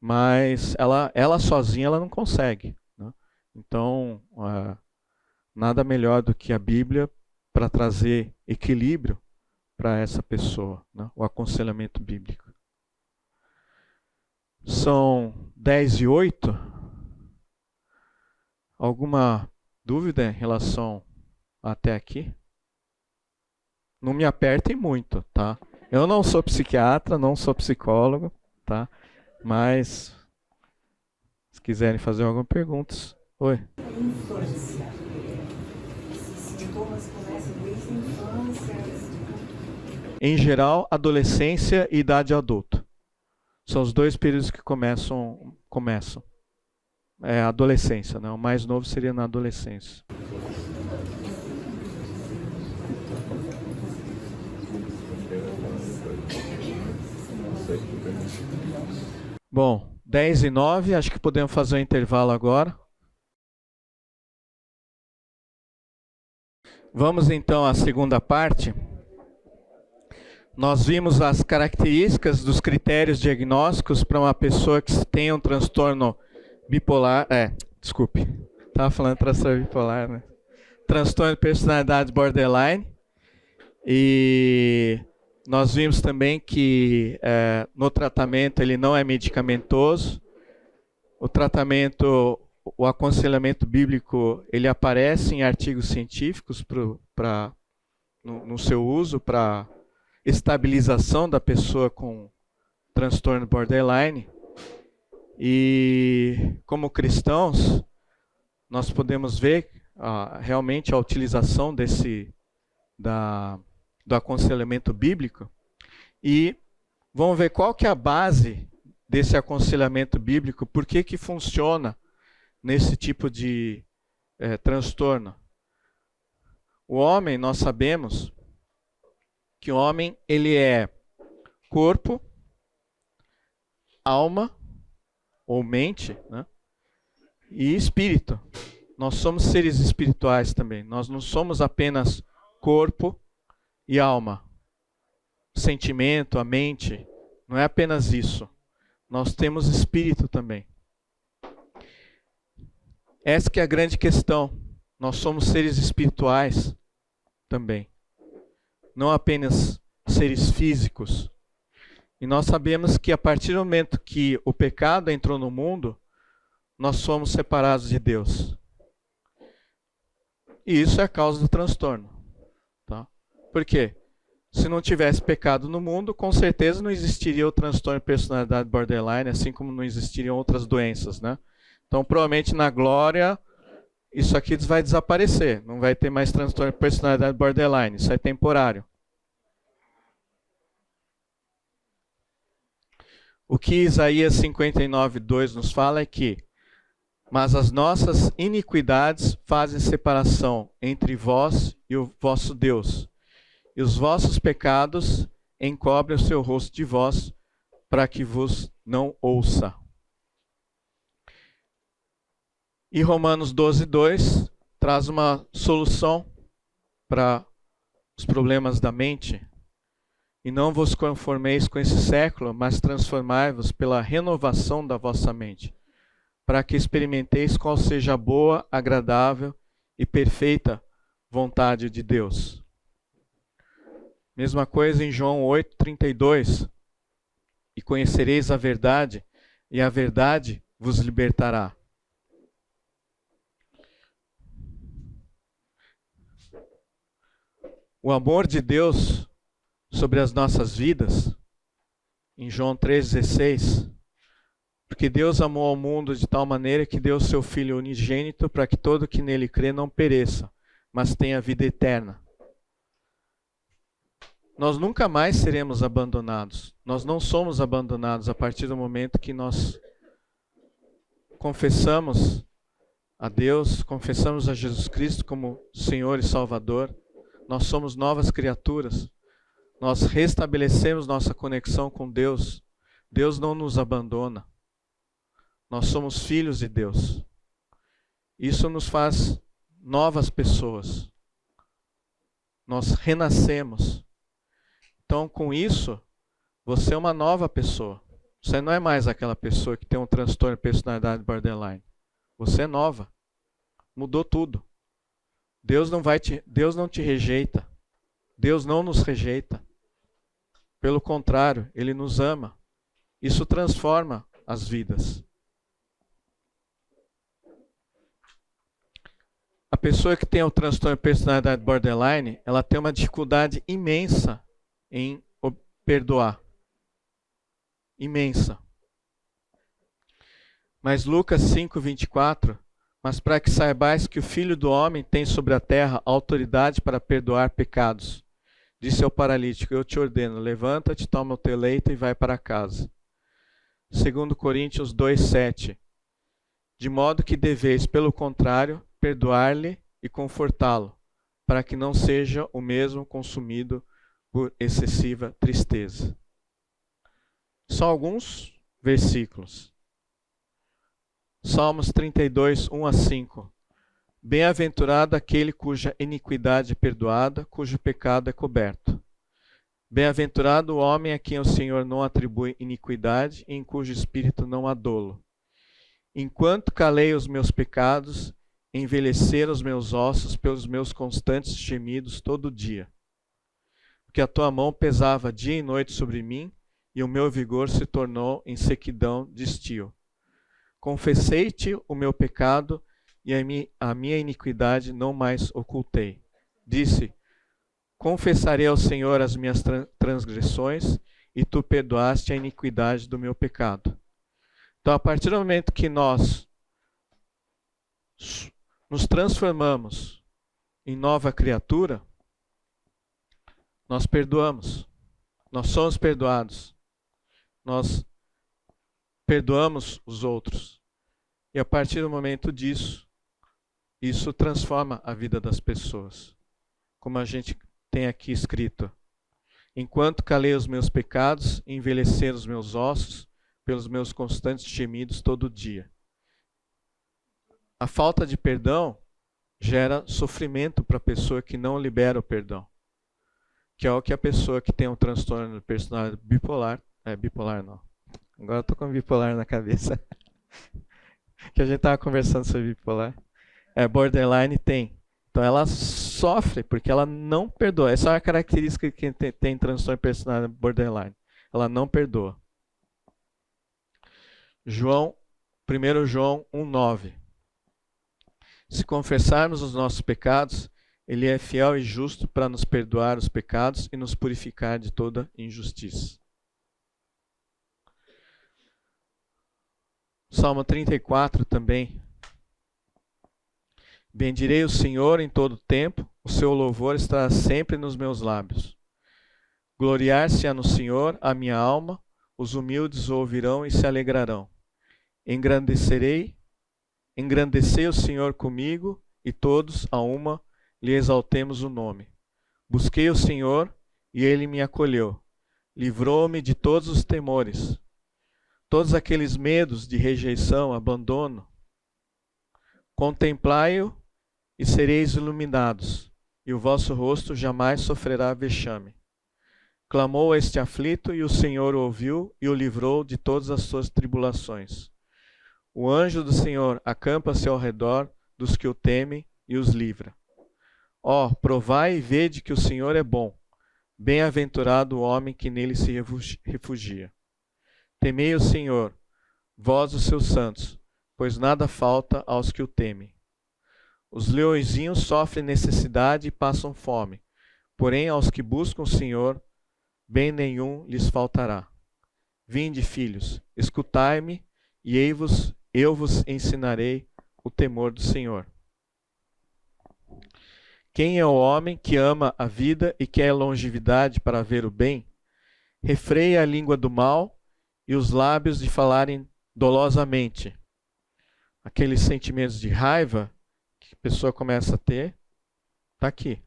mas ela sozinha ela não consegue, né? Então, nada melhor do que a Bíblia para trazer equilíbrio para essa pessoa, né? O aconselhamento bíblico. São 10:08. Alguma dúvida em relação até aqui? Não me apertem muito, tá? Eu não sou psiquiatra, não sou psicólogo, tá? Mas, se quiserem fazer algumas perguntas. Oi.
Infância. Esses sintomas começam desde a infância.
Em geral, adolescência e idade adulta. São os dois períodos que começam. Adolescência, né? O mais novo seria na adolescência. Bom, 10:09, acho que podemos fazer um intervalo agora. Vamos então à segunda parte. Nós vimos as características dos critérios diagnósticos para uma pessoa que tem um transtorno bipolar. Estava falando transtorno bipolar, né? Transtorno de personalidade borderline. E nós vimos também que no tratamento ele não é medicamentoso. O tratamento, o aconselhamento bíblico ele aparece em artigos científicos no seu uso para estabilização da pessoa com transtorno borderline. E como cristãos, nós podemos ver realmente a utilização do aconselhamento bíblico. E vamos ver qual que é a base desse aconselhamento bíblico, por que funciona nesse tipo de transtorno. O homem, nós sabemos que o homem ele é corpo, alma ou mente, né? E espírito. Nós somos seres espirituais também. Nós não somos apenas corpo e alma. Sentimento, a mente, não é apenas isso. Nós temos espírito também. Essa que é a grande questão. Nós somos seres espirituais também. Não apenas seres físicos. E nós sabemos que a partir do momento que o pecado entrou no mundo, nós somos separados de Deus. E isso é a causa do transtorno. Tá? Por quê? Se não tivesse pecado no mundo, com certeza não existiria o transtorno de personalidade borderline, assim como não existiriam outras doenças, né? Então, provavelmente na glória, isso aqui vai desaparecer. Não vai ter mais transtorno de personalidade borderline. Isso é temporário. O que Isaías 59:2 nos fala é que: mas as nossas iniquidades fazem separação entre vós e o vosso Deus, e os vossos pecados encobrem o seu rosto de vós, para que vos não ouça. E Romanos 12:2 traz uma solução para os problemas da mente. E não vos conformeis com esse século, mas transformai-vos pela renovação da vossa mente, para que experimenteis qual seja a boa, agradável e perfeita vontade de Deus. Mesma coisa em João 8:32. E conhecereis a verdade, e a verdade vos libertará. O amor de Deus sobre as nossas vidas, em João 3,16, porque Deus amou ao mundo de tal maneira que deu o seu Filho unigênito para que todo que nele crê não pereça, mas tenha vida eterna. Nós nunca mais seremos abandonados. Nós não somos abandonados a partir do momento que nós confessamos a Deus, confessamos a Jesus Cristo como Senhor e Salvador. Nós somos novas criaturas. Nós restabelecemos nossa conexão com Deus. Deus não nos abandona. Nós somos filhos de Deus. Isso nos faz novas pessoas. Nós renascemos. Então, com isso, você é uma nova pessoa. Você não é mais aquela pessoa que tem um transtorno de personalidade borderline. Você é nova. Mudou tudo. Deus não te rejeita. Deus não nos rejeita. Pelo contrário, Ele nos ama. Isso transforma as vidas. A pessoa que tem o transtorno de personalidade borderline, ela tem uma dificuldade imensa em perdoar. Imensa. Mas Lucas 5:24, mas para que saibais que o Filho do Homem tem sobre a terra autoridade para perdoar pecados, disse ao paralítico: eu te ordeno, levanta-te, toma o teu leito e vai para casa. 2 Coríntios 2:7, de modo que deveis, pelo contrário, perdoar-lhe e confortá-lo, para que não seja o mesmo consumido por excessiva tristeza. Só alguns versículos. Salmos 32, 1-5. Bem-aventurado aquele cuja iniquidade é perdoada, cujo pecado é coberto. Bem-aventurado o homem a quem o Senhor não atribui iniquidade e em cujo espírito não há dolo. Enquanto calei os meus pecados, envelheceram os meus ossos pelos meus constantes gemidos todo dia. Porque a tua mão pesava dia e noite sobre mim, e o meu vigor se tornou em sequidão de estio. Confessei-te o meu pecado e a minha iniquidade não mais ocultei. Disse: confessarei ao Senhor as minhas transgressões e tu perdoaste a iniquidade do meu pecado. Então, a partir do momento que nós nos transformamos em nova criatura, nós perdoamos, nós somos perdoados, nós perdoamos os outros. E a partir do momento disso, isso transforma a vida das pessoas. Como a gente tem aqui escrito: enquanto calei os meus pecados, envelheceram os meus ossos pelos meus constantes gemidos todo dia. A falta de perdão gera sofrimento para a pessoa que não libera o perdão, que é o que a pessoa que tem um transtorno de personalidade bipolar, bipolar não, agora eu tô com bipolar na cabeça, que a gente estava conversando sobre bipolar, borderline tem. Então ela sofre porque ela não perdoa. Essa é uma característica que tem transtorno de personalidade borderline. Ela não perdoa. 1 João 1,9. Se confessarmos os nossos pecados, Ele é fiel e justo para nos perdoar os pecados e nos purificar de toda injustiça. Salmo 34 também. Bendirei o Senhor em todo tempo, o seu louvor estará sempre nos meus lábios. Gloriar-se-á no Senhor a minha alma, os humildes o ouvirão e se alegrarão. Engrandecei o Senhor comigo, e todos, a uma, lhe exaltemos o nome. Busquei o Senhor, e ele me acolheu. Livrou-me de todos os temores. Todos aqueles medos de rejeição, abandono. Contemplai-o e sereis iluminados, e o vosso rosto jamais sofrerá vexame. Clamou este aflito, e o Senhor o ouviu e o livrou de todas as suas tribulações. O anjo do Senhor acampa-se ao redor dos que o temem e os livra. Ó, provai e vede que o Senhor é bom. Bem-aventurado o homem que nele se refugia. Temei o Senhor, vós os seus santos, pois nada falta aos que o temem. Os leõezinhos sofrem necessidade e passam fome, porém aos que buscam o Senhor, bem nenhum lhes faltará. Vinde, filhos, escutai-me, e eu vos ensinarei o temor do Senhor. Quem é o homem que ama a vida e quer longevidade para ver o bem? Refreia a língua do mal e os lábios de falarem dolosamente. Aqueles sentimentos de raiva que a pessoa começa a ter, está aqui,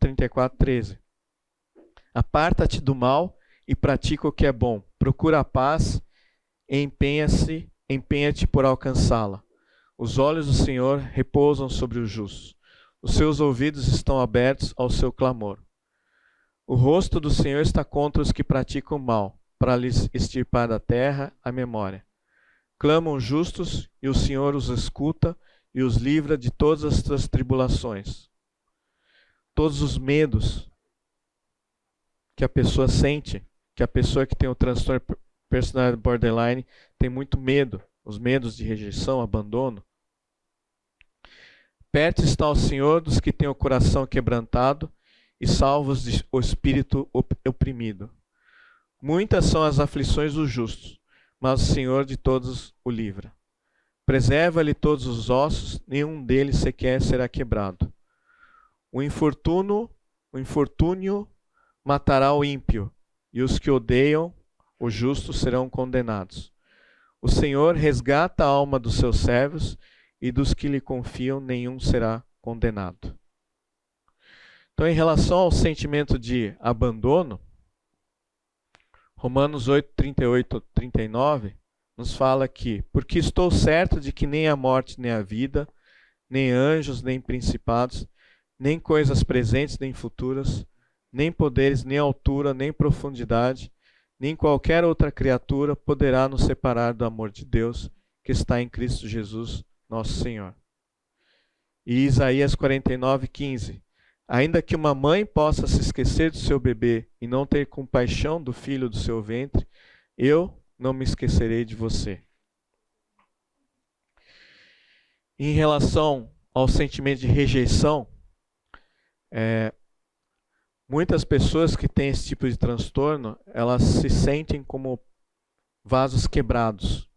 34:13. Aparta-te do mal e pratica o que é bom. Procura a paz e empenha-te por alcançá-la. Os olhos do Senhor repousam sobre os justos. Os seus ouvidos estão abertos ao seu clamor. O rosto do Senhor está contra os que praticam mal, para lhes extirpar da terra a memória. Clamam justos, e o Senhor os escuta e os livra de todas as suas tribulações. Todos os medos que a pessoa sente, que a pessoa que tem o transtorno de personalidade borderline tem muito medo, os medos de rejeição, abandono. Perto está o Senhor dos que têm o coração quebrantado e salva-os o espírito oprimido. Muitas são as aflições dos justos, mas o Senhor de todos o livra. Preserva-lhe todos os ossos, nenhum deles sequer será quebrado. O infortúnio matará o ímpio, e os que odeiam o justo serão condenados. O Senhor resgata a alma dos seus servos, e dos que lhe confiam nenhum será condenado. Então, em relação ao sentimento de abandono, Romanos 8:38-39 nos fala que: porque estou certo de que nem a morte, nem a vida, nem anjos, nem principados, nem coisas presentes, nem futuras, nem poderes, nem altura, nem profundidade, nem qualquer outra criatura poderá nos separar do amor de Deus que está em Cristo Jesus, nosso Senhor. E Isaías 49:15. Ainda que uma mãe possa se esquecer do seu bebê e não ter compaixão do filho do seu ventre, eu não me esquecerei de você. Em relação ao sentimento de rejeição, muitas pessoas que têm esse tipo de transtorno, elas se sentem como vasos quebrados,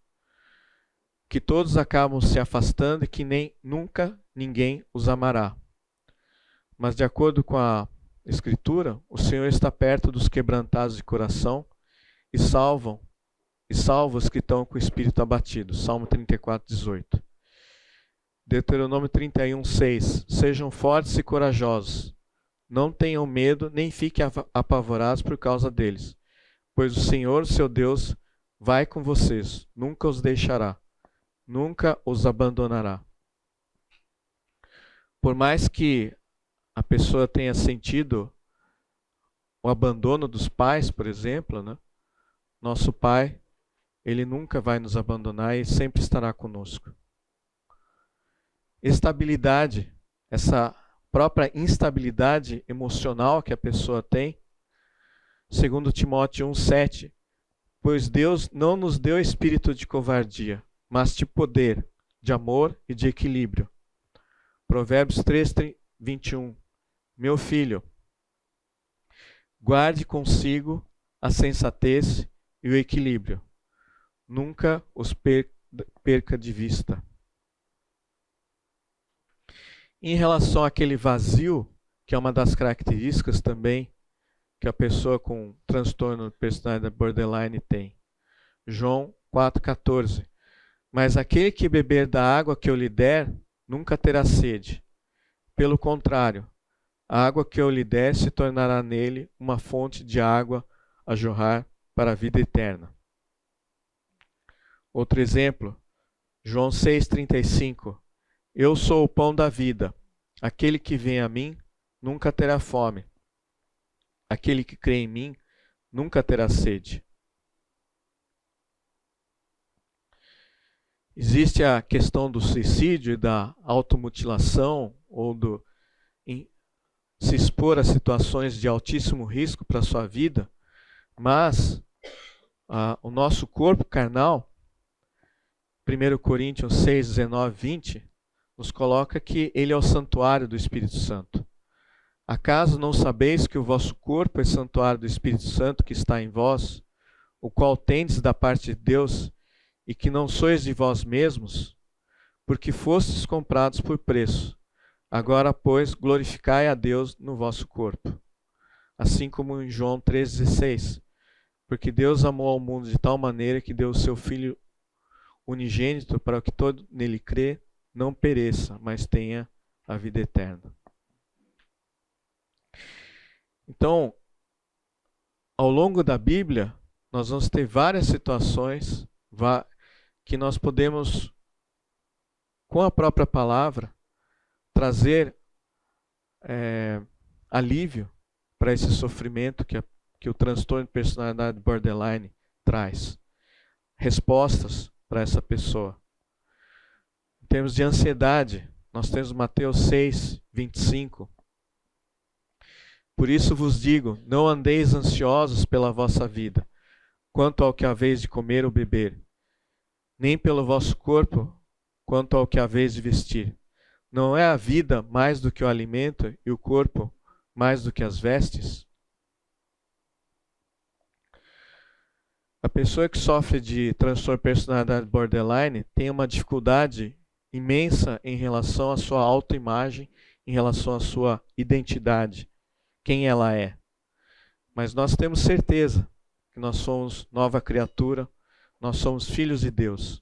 que todos acabam se afastando e que nunca ninguém os amará. Mas de acordo com a Escritura, o Senhor está perto dos quebrantados de coração e salva os que estão com o espírito abatido. Salmo 34, 18. Deuteronômio 31, 6. Sejam fortes e corajosos. Não tenham medo, nem fiquem apavorados por causa deles. Pois o Senhor, seu Deus, vai com vocês. Nunca os deixará. Nunca os abandonará. Por mais que a pessoa tenha sentido o abandono dos pais, por exemplo, né? Nosso Pai, Ele nunca vai nos abandonar e sempre estará conosco. Estabilidade, essa própria instabilidade emocional que a pessoa tem, segundo Timóteo 1,7, pois Deus não nos deu espírito de covardia, mas de poder, de amor e de equilíbrio. Provérbios 3, 21. Meu filho, guarde consigo a sensatez e o equilíbrio. Nunca os perca de vista. Em relação àquele vazio, que é uma das características também que a pessoa com transtorno de personalidade borderline tem. João 4,14. Mas aquele que beber da água que eu lhe der, nunca terá sede. Pelo contrário, a água que eu lhe der se tornará nele uma fonte de água a jorrar para a vida eterna. Outro exemplo, João 6,35. Eu sou o pão da vida. Aquele que vem a mim nunca terá fome. Aquele que crê em mim nunca terá sede. Existe a questão do suicídio e da automutilação ou do se expor a situações de altíssimo risco para a sua vida, mas o nosso corpo carnal, 1 Coríntios 6, 19, 20, nos coloca que ele é o santuário do Espírito Santo. Acaso não sabeis que o vosso corpo é santuário do Espírito Santo que está em vós, o qual tendes da parte de Deus, e que não sois de vós mesmos, porque fostes comprados por preço. Agora, pois, glorificai a Deus no vosso corpo. Assim como em João 3,16. Porque Deus amou ao mundo de tal maneira que deu o seu Filho unigênito para que todo nele crê, não pereça, mas tenha a vida eterna. Então, ao longo da Bíblia, nós vamos ter várias situações que nós podemos, com a própria palavra, trazer alívio para esse sofrimento que o transtorno de personalidade borderline traz. Respostas para essa pessoa. Em termos de ansiedade, nós temos Mateus 6, 25. Por isso vos digo, não andeis ansiosos pela vossa vida, quanto ao que haveis de comer ou beber, nem pelo vosso corpo, quanto ao que haveis de vestir. Não é a vida mais do que o alimento e o corpo mais do que as vestes? A pessoa que sofre de transtorno de personalidade borderline tem uma dificuldade imensa em relação à sua autoimagem, em relação à sua identidade, quem ela é. Mas nós temos certeza que nós somos nova criatura, nós somos filhos de Deus.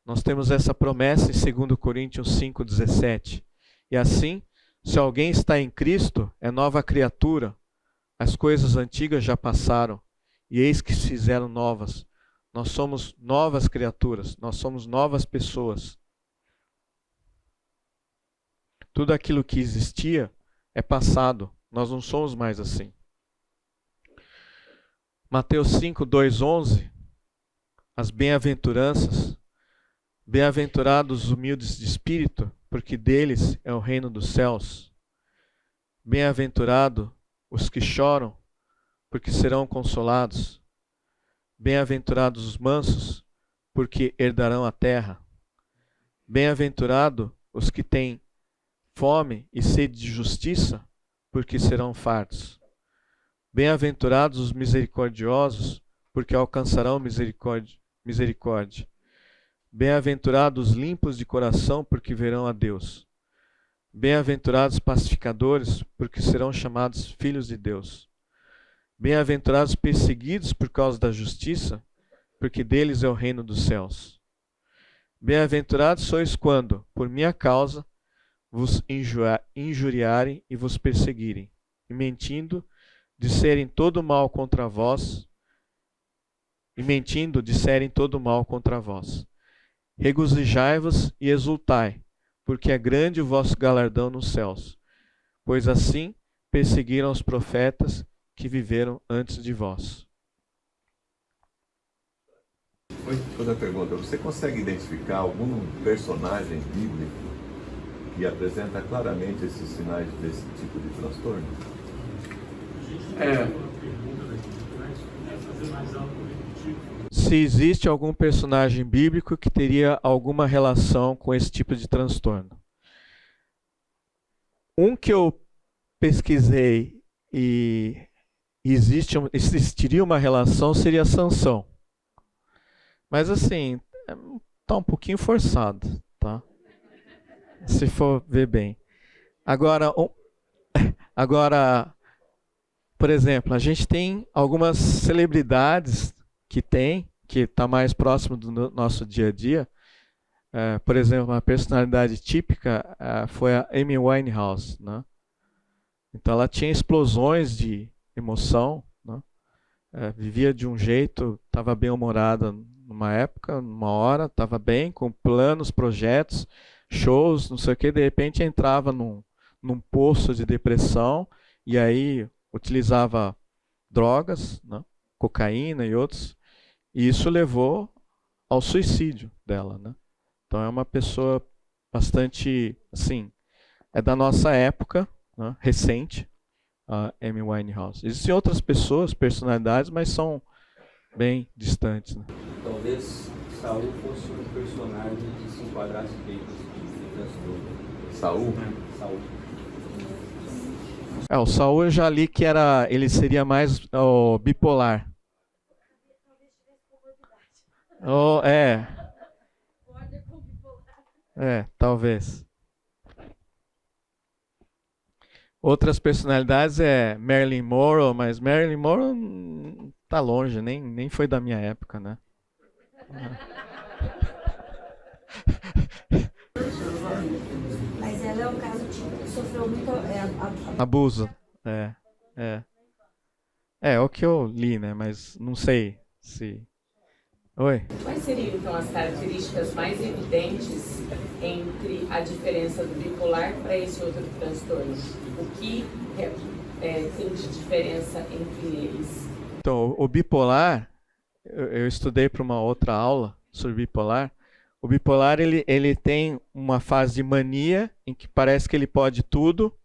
Nós temos essa promessa em 2 Coríntios 5,17. E assim, se alguém está em Cristo, é nova criatura. As coisas antigas já passaram, e eis que se fizeram novas. Nós somos novas criaturas, nós somos novas pessoas. Tudo aquilo que existia é passado, nós não somos mais assim. Mateus 5, 2, 11, as bem-aventuranças. Bem-aventurados os humildes de espírito, porque deles é o reino dos céus. Bem-aventurado os que choram, porque serão consolados. Bem-aventurados os mansos, porque herdarão a terra. Bem-aventurado os que têm fome e sede de justiça, porque serão fartos. Bem-aventurados os misericordiosos, porque alcançarão misericórdia. Bem-aventurados os limpos de coração, porque verão a Deus. Bem-aventurados os pacificadores, porque serão chamados filhos de Deus. Bem-aventurados os perseguidos por causa da justiça, porque deles é o reino dos céus. Bem-aventurados sois quando, por minha causa, vos injuriarem e vos perseguirem, e mentindo, disserem todo mal contra vós, Regozijai-vos e exultai, porque é grande o vosso galardão nos céus, pois assim perseguiram os profetas que viveram antes de vós.
Outra pergunta, você consegue identificar algum personagem bíblico que apresenta claramente esses sinais desse tipo de transtorno?
Se existe algum personagem bíblico que teria alguma relação com esse tipo de transtorno. Um que eu pesquisei e existiria uma relação seria Sansão. Mas assim, está um pouquinho forçado, tá? Se for ver bem. Agora, por exemplo, a gente tem algumas celebridades que está mais próximo do nosso dia a dia. Por exemplo, uma personalidade típica foi a Amy Winehouse, né? Então ela tinha explosões de emoção, né? Vivia de um jeito, estava bem-humorada numa época, numa hora, estava bem, com planos, projetos, shows, não sei o que, de repente entrava num poço de depressão e aí utilizava drogas, né? Cocaína e outros, e isso levou ao suicídio dela, né? Então é uma pessoa bastante, assim, é da nossa época, né? Recente, a Amy Winehouse. Existem outras pessoas, personalidades, mas são bem distantes, né?
Talvez Saul fosse um personagem que se enquadrasse bem com esse tipo de transtorno.
Saul?
Saul.
O Saul eu já li que ele seria mais bipolar. Talvez. Outras personalidades é Marilyn Monroe, mas Marilyn Monroe tá longe, nem foi da minha época, né?
Mas ela é um caso que sofreu muito
abuso. É o que eu li, né? Mas não sei se... Oi?
Quais seriam, então, as características mais evidentes entre a diferença do bipolar para esse outro transtorno? O que tem de diferença entre eles?
Então, o bipolar, eu estudei para uma outra aula sobre bipolar. O bipolar, ele tem uma fase de mania, em que parece que ele pode tudo,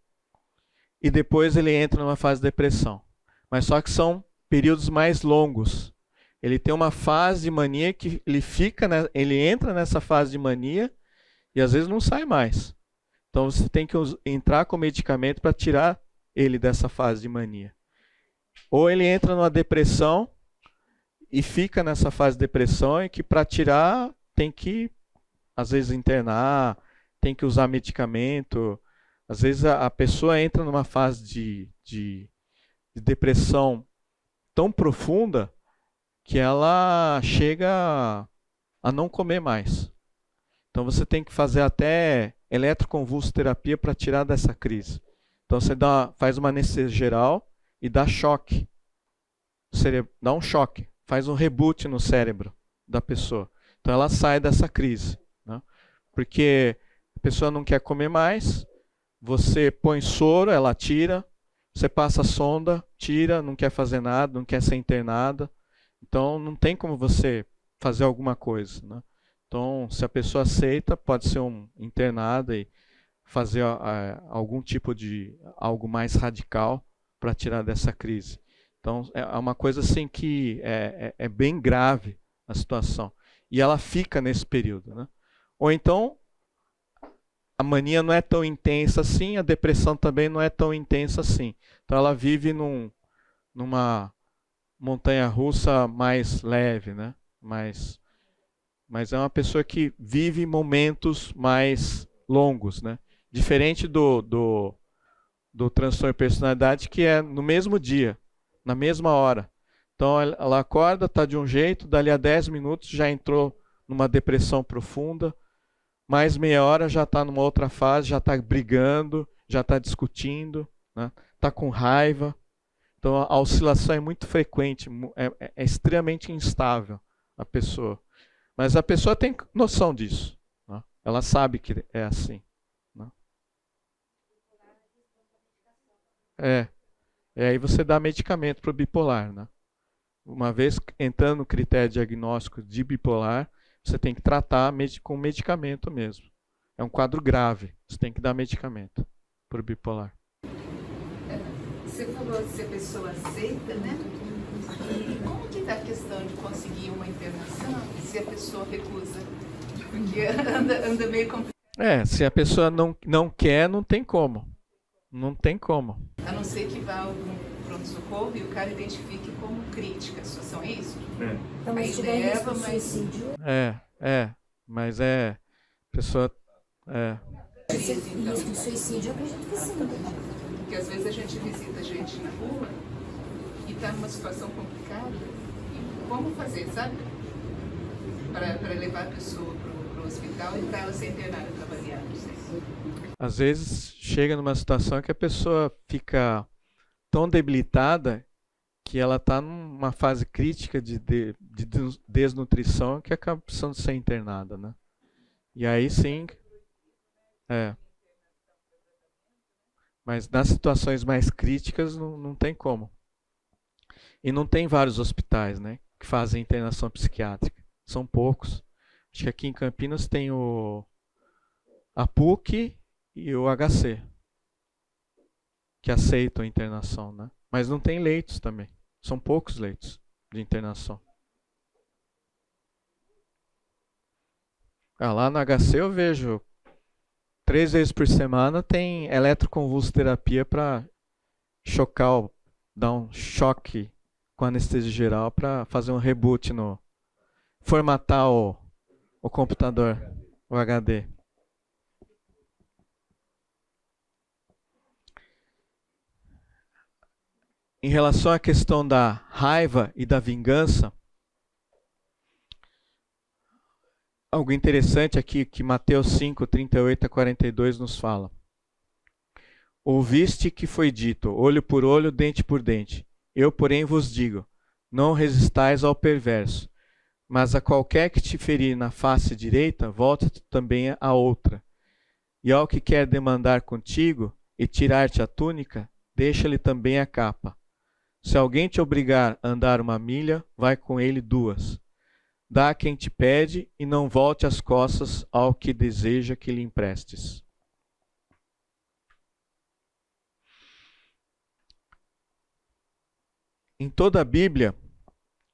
e depois ele entra numa fase de depressão. Mas só que são períodos mais longos. Ele tem uma fase de mania que ele entra nessa fase de mania e às vezes não sai mais. Então você tem que entrar com medicamento para tirar ele dessa fase de mania. Ou ele entra numa depressão e fica nessa fase de depressão e que para tirar tem que, às vezes, internar, tem que usar medicamento. Às vezes a pessoa entra numa fase de depressão tão profunda que ela chega a não comer mais. Então você tem que fazer até eletroconvulsoterapia para tirar dessa crise. Então você faz uma anestesia geral e dá choque. Dá um choque, faz um reboot no cérebro da pessoa. Então ela sai dessa crise, né? Porque a pessoa não quer comer mais, você põe soro, ela tira, você passa a sonda, tira, não quer fazer nada, não quer ser internada. Então não tem como você fazer alguma coisa, né? Então, se a pessoa aceita, pode ser internada e fazer algum tipo de algo mais radical para tirar dessa crise. Então, é uma coisa assim que é bem grave a situação. E ela fica nesse período, né? Ou então, a mania não é tão intensa assim, a depressão também não é tão intensa assim. Então ela vive numa montanha-russa mais leve, né? Mas é uma pessoa que vive momentos mais longos, né? Diferente do transtorno de personalidade, que é no mesmo dia, na mesma hora. Então ela acorda, está de um jeito, dali a 10 minutos já entrou numa depressão profunda, mais meia hora já está numa outra fase, já está brigando, já está discutindo, né? Está com raiva. Então a oscilação é muito frequente, é extremamente instável a pessoa. Mas a pessoa tem noção disso, né? Ela sabe que é assim, né? E aí você dá medicamento para o bipolar, né? Uma vez entrando no critério diagnóstico de bipolar, você tem que tratar com medicamento mesmo. É um quadro grave, você tem que dar medicamento para o bipolar.
Você falou se a pessoa aceita, né? E como que está a questão de conseguir uma internação se a pessoa recusa? Porque anda meio complicado.
Se a pessoa não quer, não tem como. Não tem como.
A não ser que vá a algum pronto-socorro e o cara identifique como crítica a situação, é isso?
Então, mas
Aí
se tiver risco
leva,
de
mas...
suicídio...
Mas pessoa...
Risco de suicídio, eu acredito que sim.
Porque às vezes a gente visita gente na rua e está numa situação complicada. E como fazer, sabe? Para levar a pessoa para o hospital e para ela ser internada para avaliar, não sei.
Às vezes chega numa situação que a pessoa fica tão debilitada que ela está numa fase crítica de desnutrição que acaba precisando ser internada, né? E aí sim... Mas nas situações mais críticas não tem como. E não tem vários hospitais, né, que fazem internação psiquiátrica. São poucos. Acho que aqui em Campinas tem a PUC e o HC, que aceitam a internação, né? Mas não tem leitos também. São poucos leitos de internação. Lá no HC eu vejo 3 vezes por semana tem eletroconvulsoterapia para dar um choque com anestesia geral para fazer um reboot formatar o computador, o HD. Em relação à questão da raiva e da vingança, algo interessante aqui que Mateus 5, 38 a 42 nos fala. Ouviste que foi dito, olho por olho, dente por dente. Eu, porém, vos digo, não resistais ao perverso, mas a qualquer que te ferir na face direita, volta-te também a outra. E ao que quer demandar contigo e tirar-te a túnica, deixa-lhe também a capa. Se alguém te obrigar a andar 1 milha, vai com ele 2. Dá a quem te pede e não volte as costas ao que deseja que lhe emprestes. Em toda a Bíblia,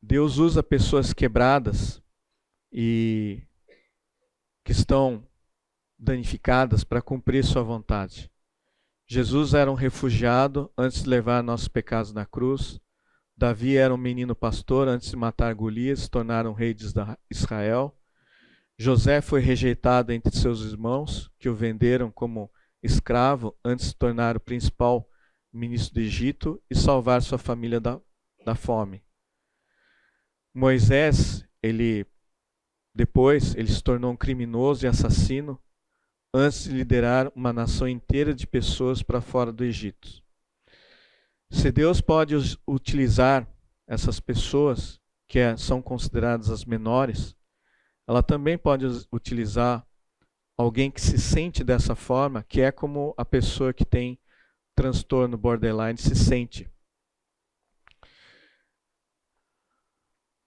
Deus usa pessoas quebradas e que estão danificadas para cumprir sua vontade. Jesus era um refugiado antes de levar nossos pecados na cruz. Davi era um menino pastor antes de matar Golias, se tornar um rei de Israel. José foi rejeitado entre seus irmãos, que o venderam como escravo antes de se tornar o principal ministro do Egito e salvar sua família da fome. Moisés, depois ele se tornou um criminoso e assassino antes de liderar uma nação inteira de pessoas para fora do Egito. Se Deus pode utilizar essas pessoas, que são consideradas as menores, ela também pode utilizar alguém que se sente dessa forma, que é como a pessoa que tem transtorno borderline se sente.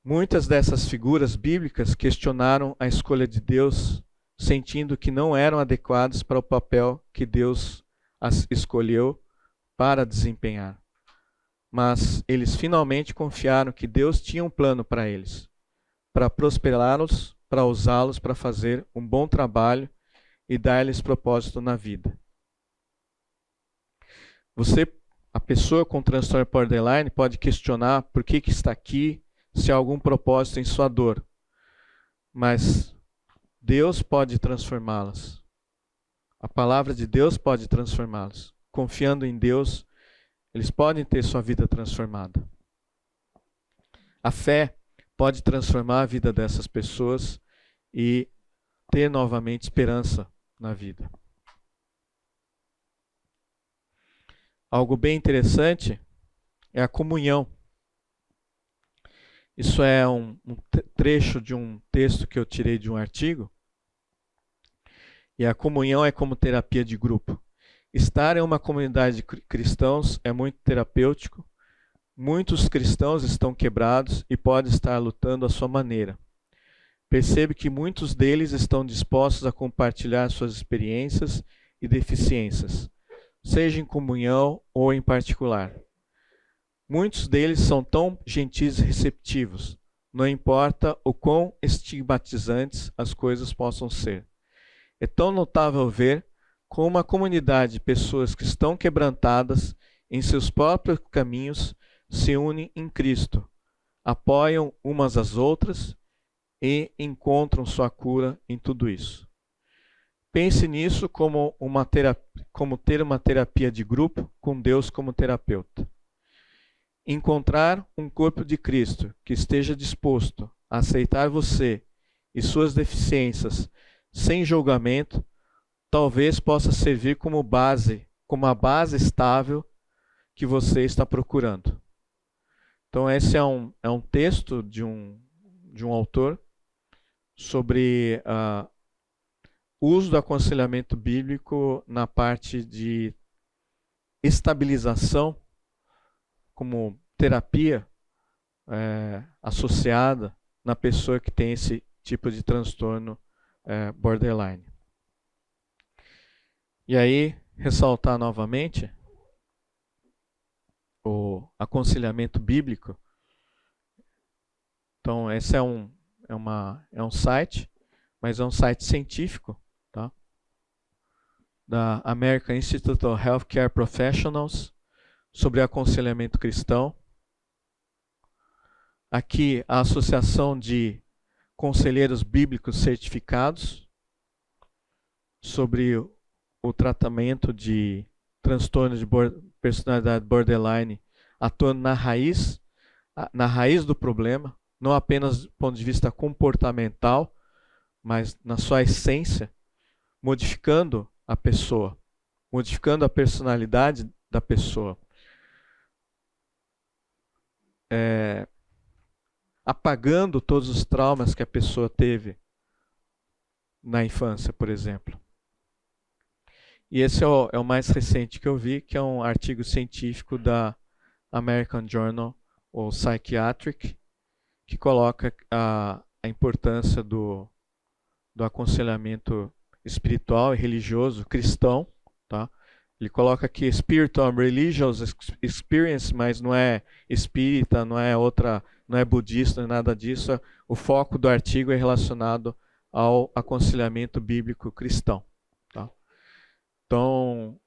Muitas dessas figuras bíblicas questionaram a escolha de Deus, sentindo que não eram adequadas para o papel que Deus as escolheu para desempenhar. Mas eles finalmente confiaram que Deus tinha um plano para eles, para prosperá-los, para usá-los para fazer um bom trabalho e dar-lhes propósito na vida. A pessoa com transtorno borderline pode questionar por que está aqui, se há algum propósito em sua dor. Mas Deus pode transformá-las. A palavra de Deus pode transformá-las. Confiando em Deus, eles podem ter sua vida transformada. A fé pode transformar a vida dessas pessoas e ter novamente esperança na vida. Algo bem interessante é a comunhão. Isso é um trecho de um texto que eu tirei de um artigo. E a comunhão é como terapia de grupo. Estar em uma comunidade de cristãos é muito terapêutico. Muitos cristãos estão quebrados e podem estar lutando à sua maneira. Percebe que muitos deles estão dispostos a compartilhar suas experiências e deficiências, seja em comunhão ou em particular. Muitos deles são tão gentis e receptivos, não importa o quão estigmatizantes as coisas possam ser. É tão notável ver como uma comunidade de pessoas que estão quebrantadas em seus próprios caminhos se unem em Cristo, apoiam umas às outras e encontram sua cura em tudo isso. Pense nisso como ter uma terapia de grupo com Deus como terapeuta. Encontrar um corpo de Cristo que esteja disposto a aceitar você e suas deficiências sem julgamento, talvez possa servir como a base estável que você está procurando. Então esse é um texto de um autor sobre o uso do aconselhamento bíblico na parte de estabilização como terapia associada na pessoa que tem esse tipo de transtorno borderline. E aí, ressaltar novamente o aconselhamento bíblico. Então, esse é um site, mas é um site científico, tá? Da American Institute of Healthcare Professionals, sobre aconselhamento cristão. Aqui, a Associação de Conselheiros Bíblicos Certificados, sobre o tratamento de transtorno de personalidade borderline, atuando na raiz do problema, não apenas do ponto de vista comportamental, mas na sua essência, modificando a pessoa, modificando a personalidade da pessoa, apagando todos os traumas que a pessoa teve na infância, por exemplo. E esse é o mais recente que eu vi, que é um artigo científico da American Journal of Psychiatric, que coloca a importância do aconselhamento espiritual e religioso cristão, tá? Ele coloca aqui Spiritual and Religious Experience, mas não é espírita, não é budista, não é nada disso. O foco do artigo é relacionado ao aconselhamento bíblico cristão. Tá? Então,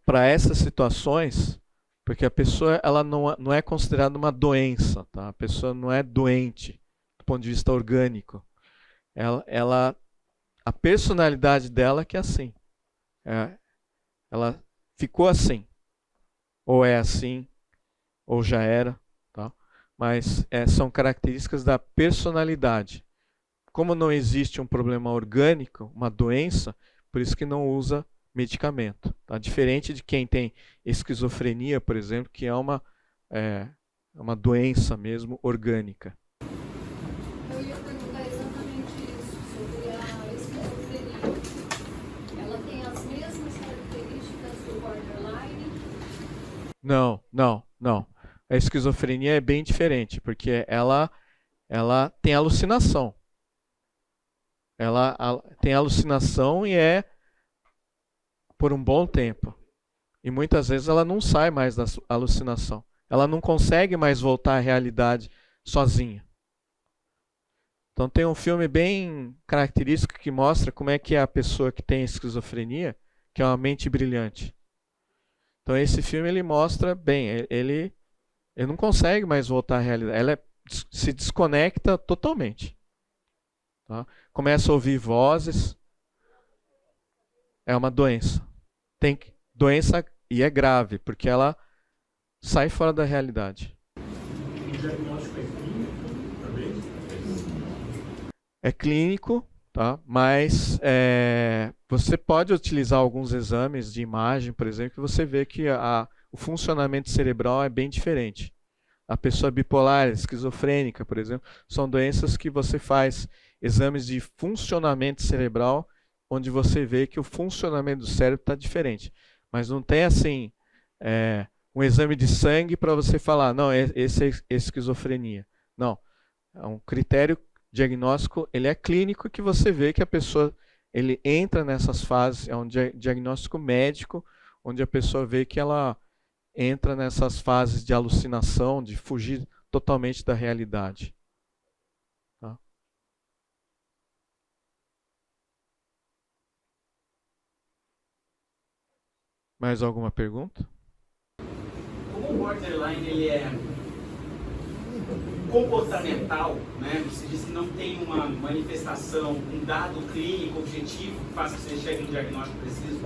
para essas situações, porque a pessoa ela não é considerada uma doença, tá? A pessoa não é doente do ponto de vista orgânico. A personalidade dela que é assim. Ela ficou assim, ou é assim, ou já era, tá? Mas são características da personalidade. Como não existe um problema orgânico, uma doença, por isso que não usa medicamento. Tá? Diferente de quem tem esquizofrenia, por exemplo, que é uma doença mesmo orgânica.
Eu ia perguntar exatamente isso, sobre a esquizofrenia. Ela tem as mesmas características do borderline?
Não. A esquizofrenia é bem diferente, porque ela tem alucinação. Ela tem alucinação e por um bom tempo. E muitas vezes ela não sai mais da alucinação. Ela não consegue mais voltar à realidade sozinha. Então tem um filme bem característico que mostra como é que é a pessoa que tem esquizofrenia, que é uma mente brilhante. Então esse filme ele mostra bem, ele não consegue mais voltar à realidade, ela se desconecta totalmente. Tá? Começa a ouvir vozes, é uma doença. Doença e é grave, porque ela sai fora da realidade.
O diagnóstico é clínico também?
É clínico, tá? Mas você pode utilizar alguns exames de imagem, por exemplo, que você vê que o funcionamento cerebral é bem diferente. A pessoa bipolar, esquizofrênica, por exemplo, são doenças que você faz exames de funcionamento cerebral, onde você vê que o funcionamento do cérebro está diferente. Mas não tem assim um exame de sangue para você falar, não, esse é esquizofrenia. Não, é um critério diagnóstico, ele é clínico, que você vê que a pessoa ele entra nessas fases, é um diagnóstico médico, onde a pessoa vê que ela entra nessas fases de alucinação, de fugir totalmente da realidade. Tá? Mais alguma pergunta?
Como o borderline ele é comportamental, né? Você diz que não tem uma manifestação, um dado clínico objetivo que faça que você chegue no diagnóstico preciso?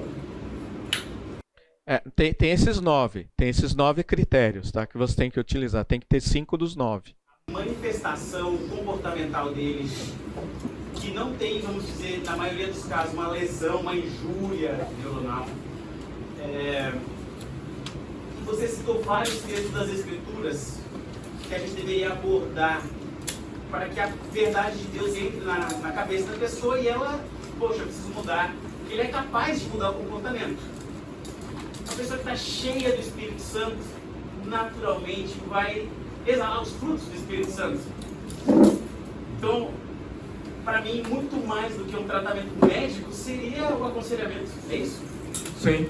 Tem esses 9 critérios, tá, que você tem que utilizar. Tem que ter 5 dos 9.
A manifestação comportamental deles, que não tem, vamos dizer, na maioria dos casos, uma lesão, uma injúria neuronal. Você citou vários textos das Escrituras que a gente deveria abordar para que a verdade de Deus entre na cabeça da pessoa e ela, poxa, eu preciso mudar. Ele é capaz de mudar o comportamento. A pessoa que está cheia do Espírito Santo, naturalmente vai exalar os frutos do Espírito Santo. Então, para mim, muito mais do que um tratamento médico seria o aconselhamento. É isso?
Sim.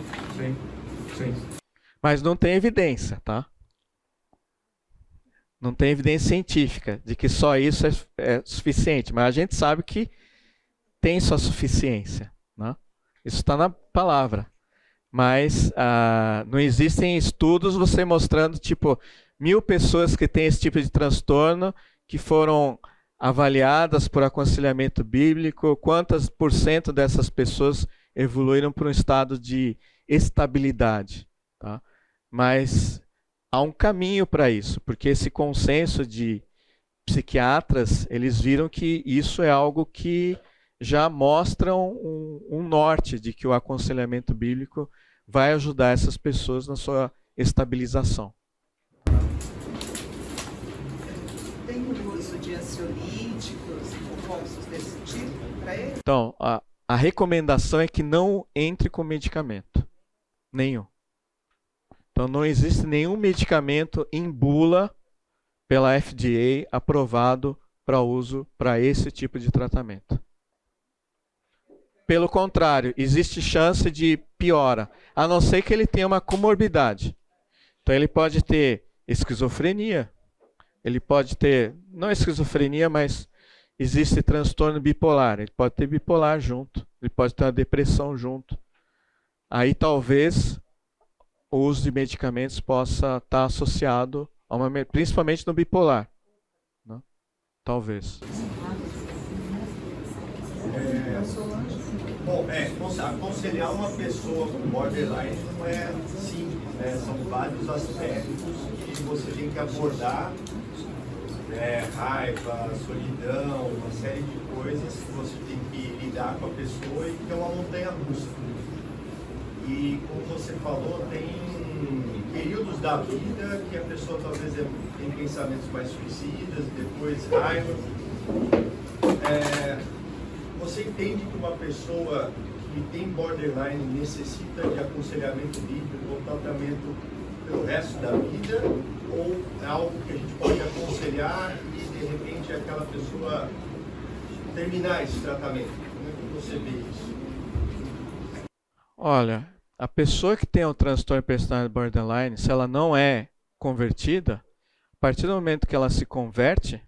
Mas não tem evidência, tá? Não tem evidência científica de que só isso é suficiente. Mas a gente sabe que tem sua suficiência, né? Isso está na palavra. Mas não existem estudos você mostrando, tipo, 1000 pessoas que têm esse tipo de transtorno, que foram avaliadas por aconselhamento bíblico, quantas % dessas pessoas evoluíram para um estado de estabilidade. Tá? Mas há um caminho para isso, porque esse consenso de psiquiatras, eles viram que isso é algo que já mostra um norte de que o aconselhamento bíblico vai ajudar essas pessoas na sua estabilização.
Tem o uso de ansiolíticos, compostos desse tipo para ele?
Então, a recomendação é que não entre com medicamento. Nenhum. Então, não existe nenhum medicamento em bula pela FDA aprovado para uso para esse tipo de tratamento. Pelo contrário, existe chance de piora, a não ser que ele tenha uma comorbidade. Então ele pode ter esquizofrenia, ele pode ter, não esquizofrenia, mas existe transtorno bipolar, ele pode ter bipolar junto, ele pode ter uma depressão junto. Aí talvez o uso de medicamentos possa estar associado, principalmente no bipolar. Né? Talvez.
Bom, aconselhar uma pessoa com borderline não é simples, né? São vários aspectos que você tem que abordar, raiva, solidão, uma série de coisas que você tem que lidar com a pessoa e que é uma montanha-russa. E como você falou, tem períodos da vida que a pessoa talvez tem pensamentos mais suicidas, depois raiva. Você entende que uma pessoa que tem borderline necessita de aconselhamento bíblico ou tratamento pelo resto da vida? Ou é algo que a gente pode aconselhar e de repente aquela pessoa terminar esse tratamento? Como é que você vê isso?
Olha, a pessoa que tem o transtorno de personalidade borderline, se ela não é convertida, a partir do momento que ela se converte,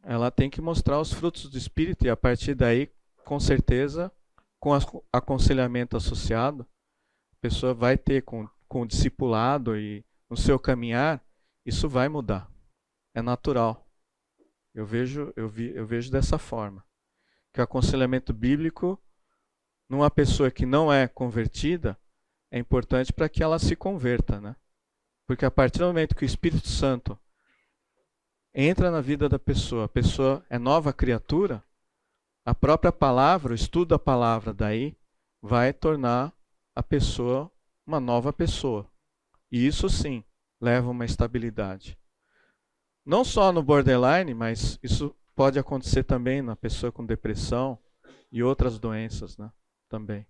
ela tem que mostrar os frutos do Espírito, e a partir daí, com certeza, com aconselhamento associado, a pessoa vai ter com o discipulado e no seu caminhar, isso vai mudar. É natural. Eu vejo dessa forma. Que o aconselhamento bíblico, numa pessoa que não é convertida, é importante para que ela se converta, né? Porque a partir do momento que o Espírito Santo entra na vida da pessoa, a pessoa é nova criatura, a própria palavra, o estudo da palavra daí, vai tornar a pessoa uma nova pessoa. E isso sim, leva a uma estabilidade. Não só no borderline, mas isso pode acontecer também na pessoa com depressão e outras doenças, né? Também.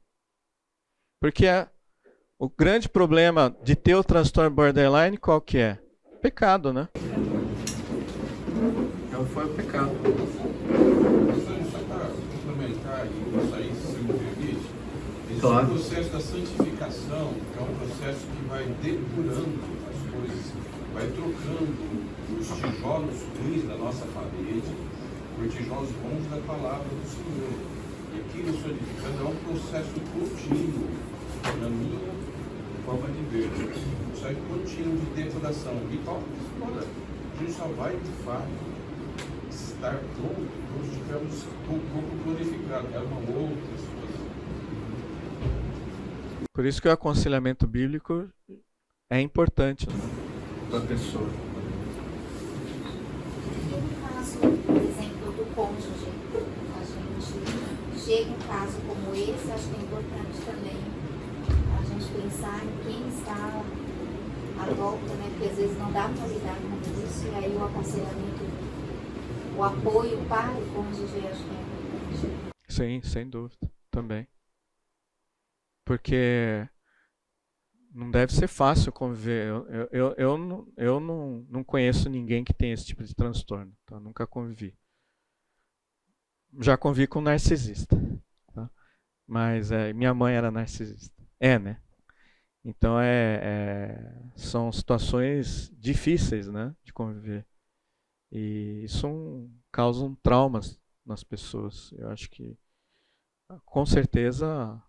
Porque o grande problema de ter o transtorno borderline, qual que é? Pecado, né? Foi o pecado.
Só para complementar e passar isso, se me permite, esse
Claro.
processo da santificação é um processo que vai depurando as coisas, vai trocando os tijolos ruins da nossa parede por tijolos bons da palavra do Senhor. E aqui no Santificando é um processo contínuo, na minha forma de ver, um processo contínuo de depuração. E Paulo diz, olha, a gente só vai de fato estar pronto quando estivermos um pouco glorificados. É uma outra situação.
Por isso que o aconselhamento bíblico é importante, né, para a pessoa.
No caso, por exemplo, do cônjuge, a gente chega em um caso como esse, acho que é importante também a gente pensar em quem está à volta, né? Porque às vezes não dá para lidar com isso, e aí o aconselhamento, o apoio para o cônjuge, acho que é importante.
Sim, sem dúvida, também. Porque não deve ser fácil conviver. Eu não conheço ninguém que tenha esse tipo de transtorno, tá? Nunca convivi. Já convivi com narcisista, tá? Mas minha mãe era narcisista. Né? Então são situações difíceis, né, de conviver. E isso causam traumas nas pessoas. Eu acho que, com certeza,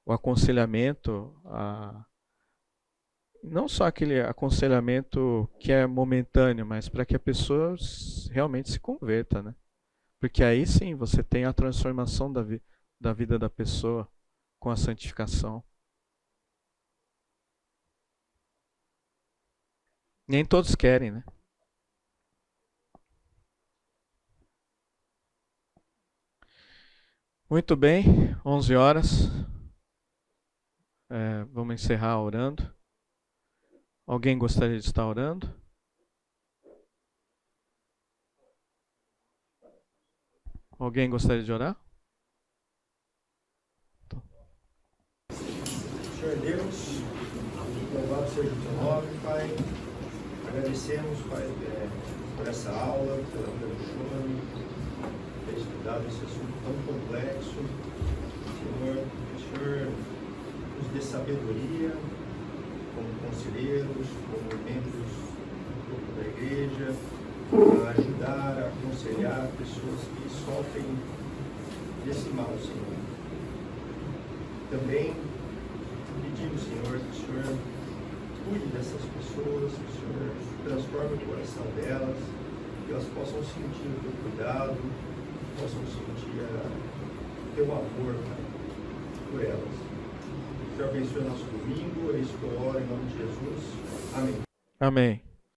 o aconselhamento, não só aquele aconselhamento que é momentâneo, mas para que a pessoa realmente se converta, né? Porque aí sim você tem a transformação da vida da pessoa com a santificação. Nem todos querem, né? Muito bem, 11 horas. Vamos encerrar orando. Alguém gostaria de estar orando? Alguém gostaria de orar?
Senhor Deus, louvado seja o teu nome, Pai. Agradecemos, Pai, por essa aula, pela vida do João, ter estudado esse assunto tão complexo. Senhor, que o Senhor nos dê sabedoria como conselheiros, como membros do corpo da igreja, a ajudar, a aconselhar pessoas que sofrem desse mal, Senhor. Também pedimos, Senhor, que o Senhor cuide dessas pessoas, que o Senhor transforme o coração delas, que elas possam sentir o teu cuidado, possam sentir o teu amor, Pai, por elas. Que o Senhor abençoe o nosso domingo, é isso que eu oro em nome de Jesus. Amém.
Amém.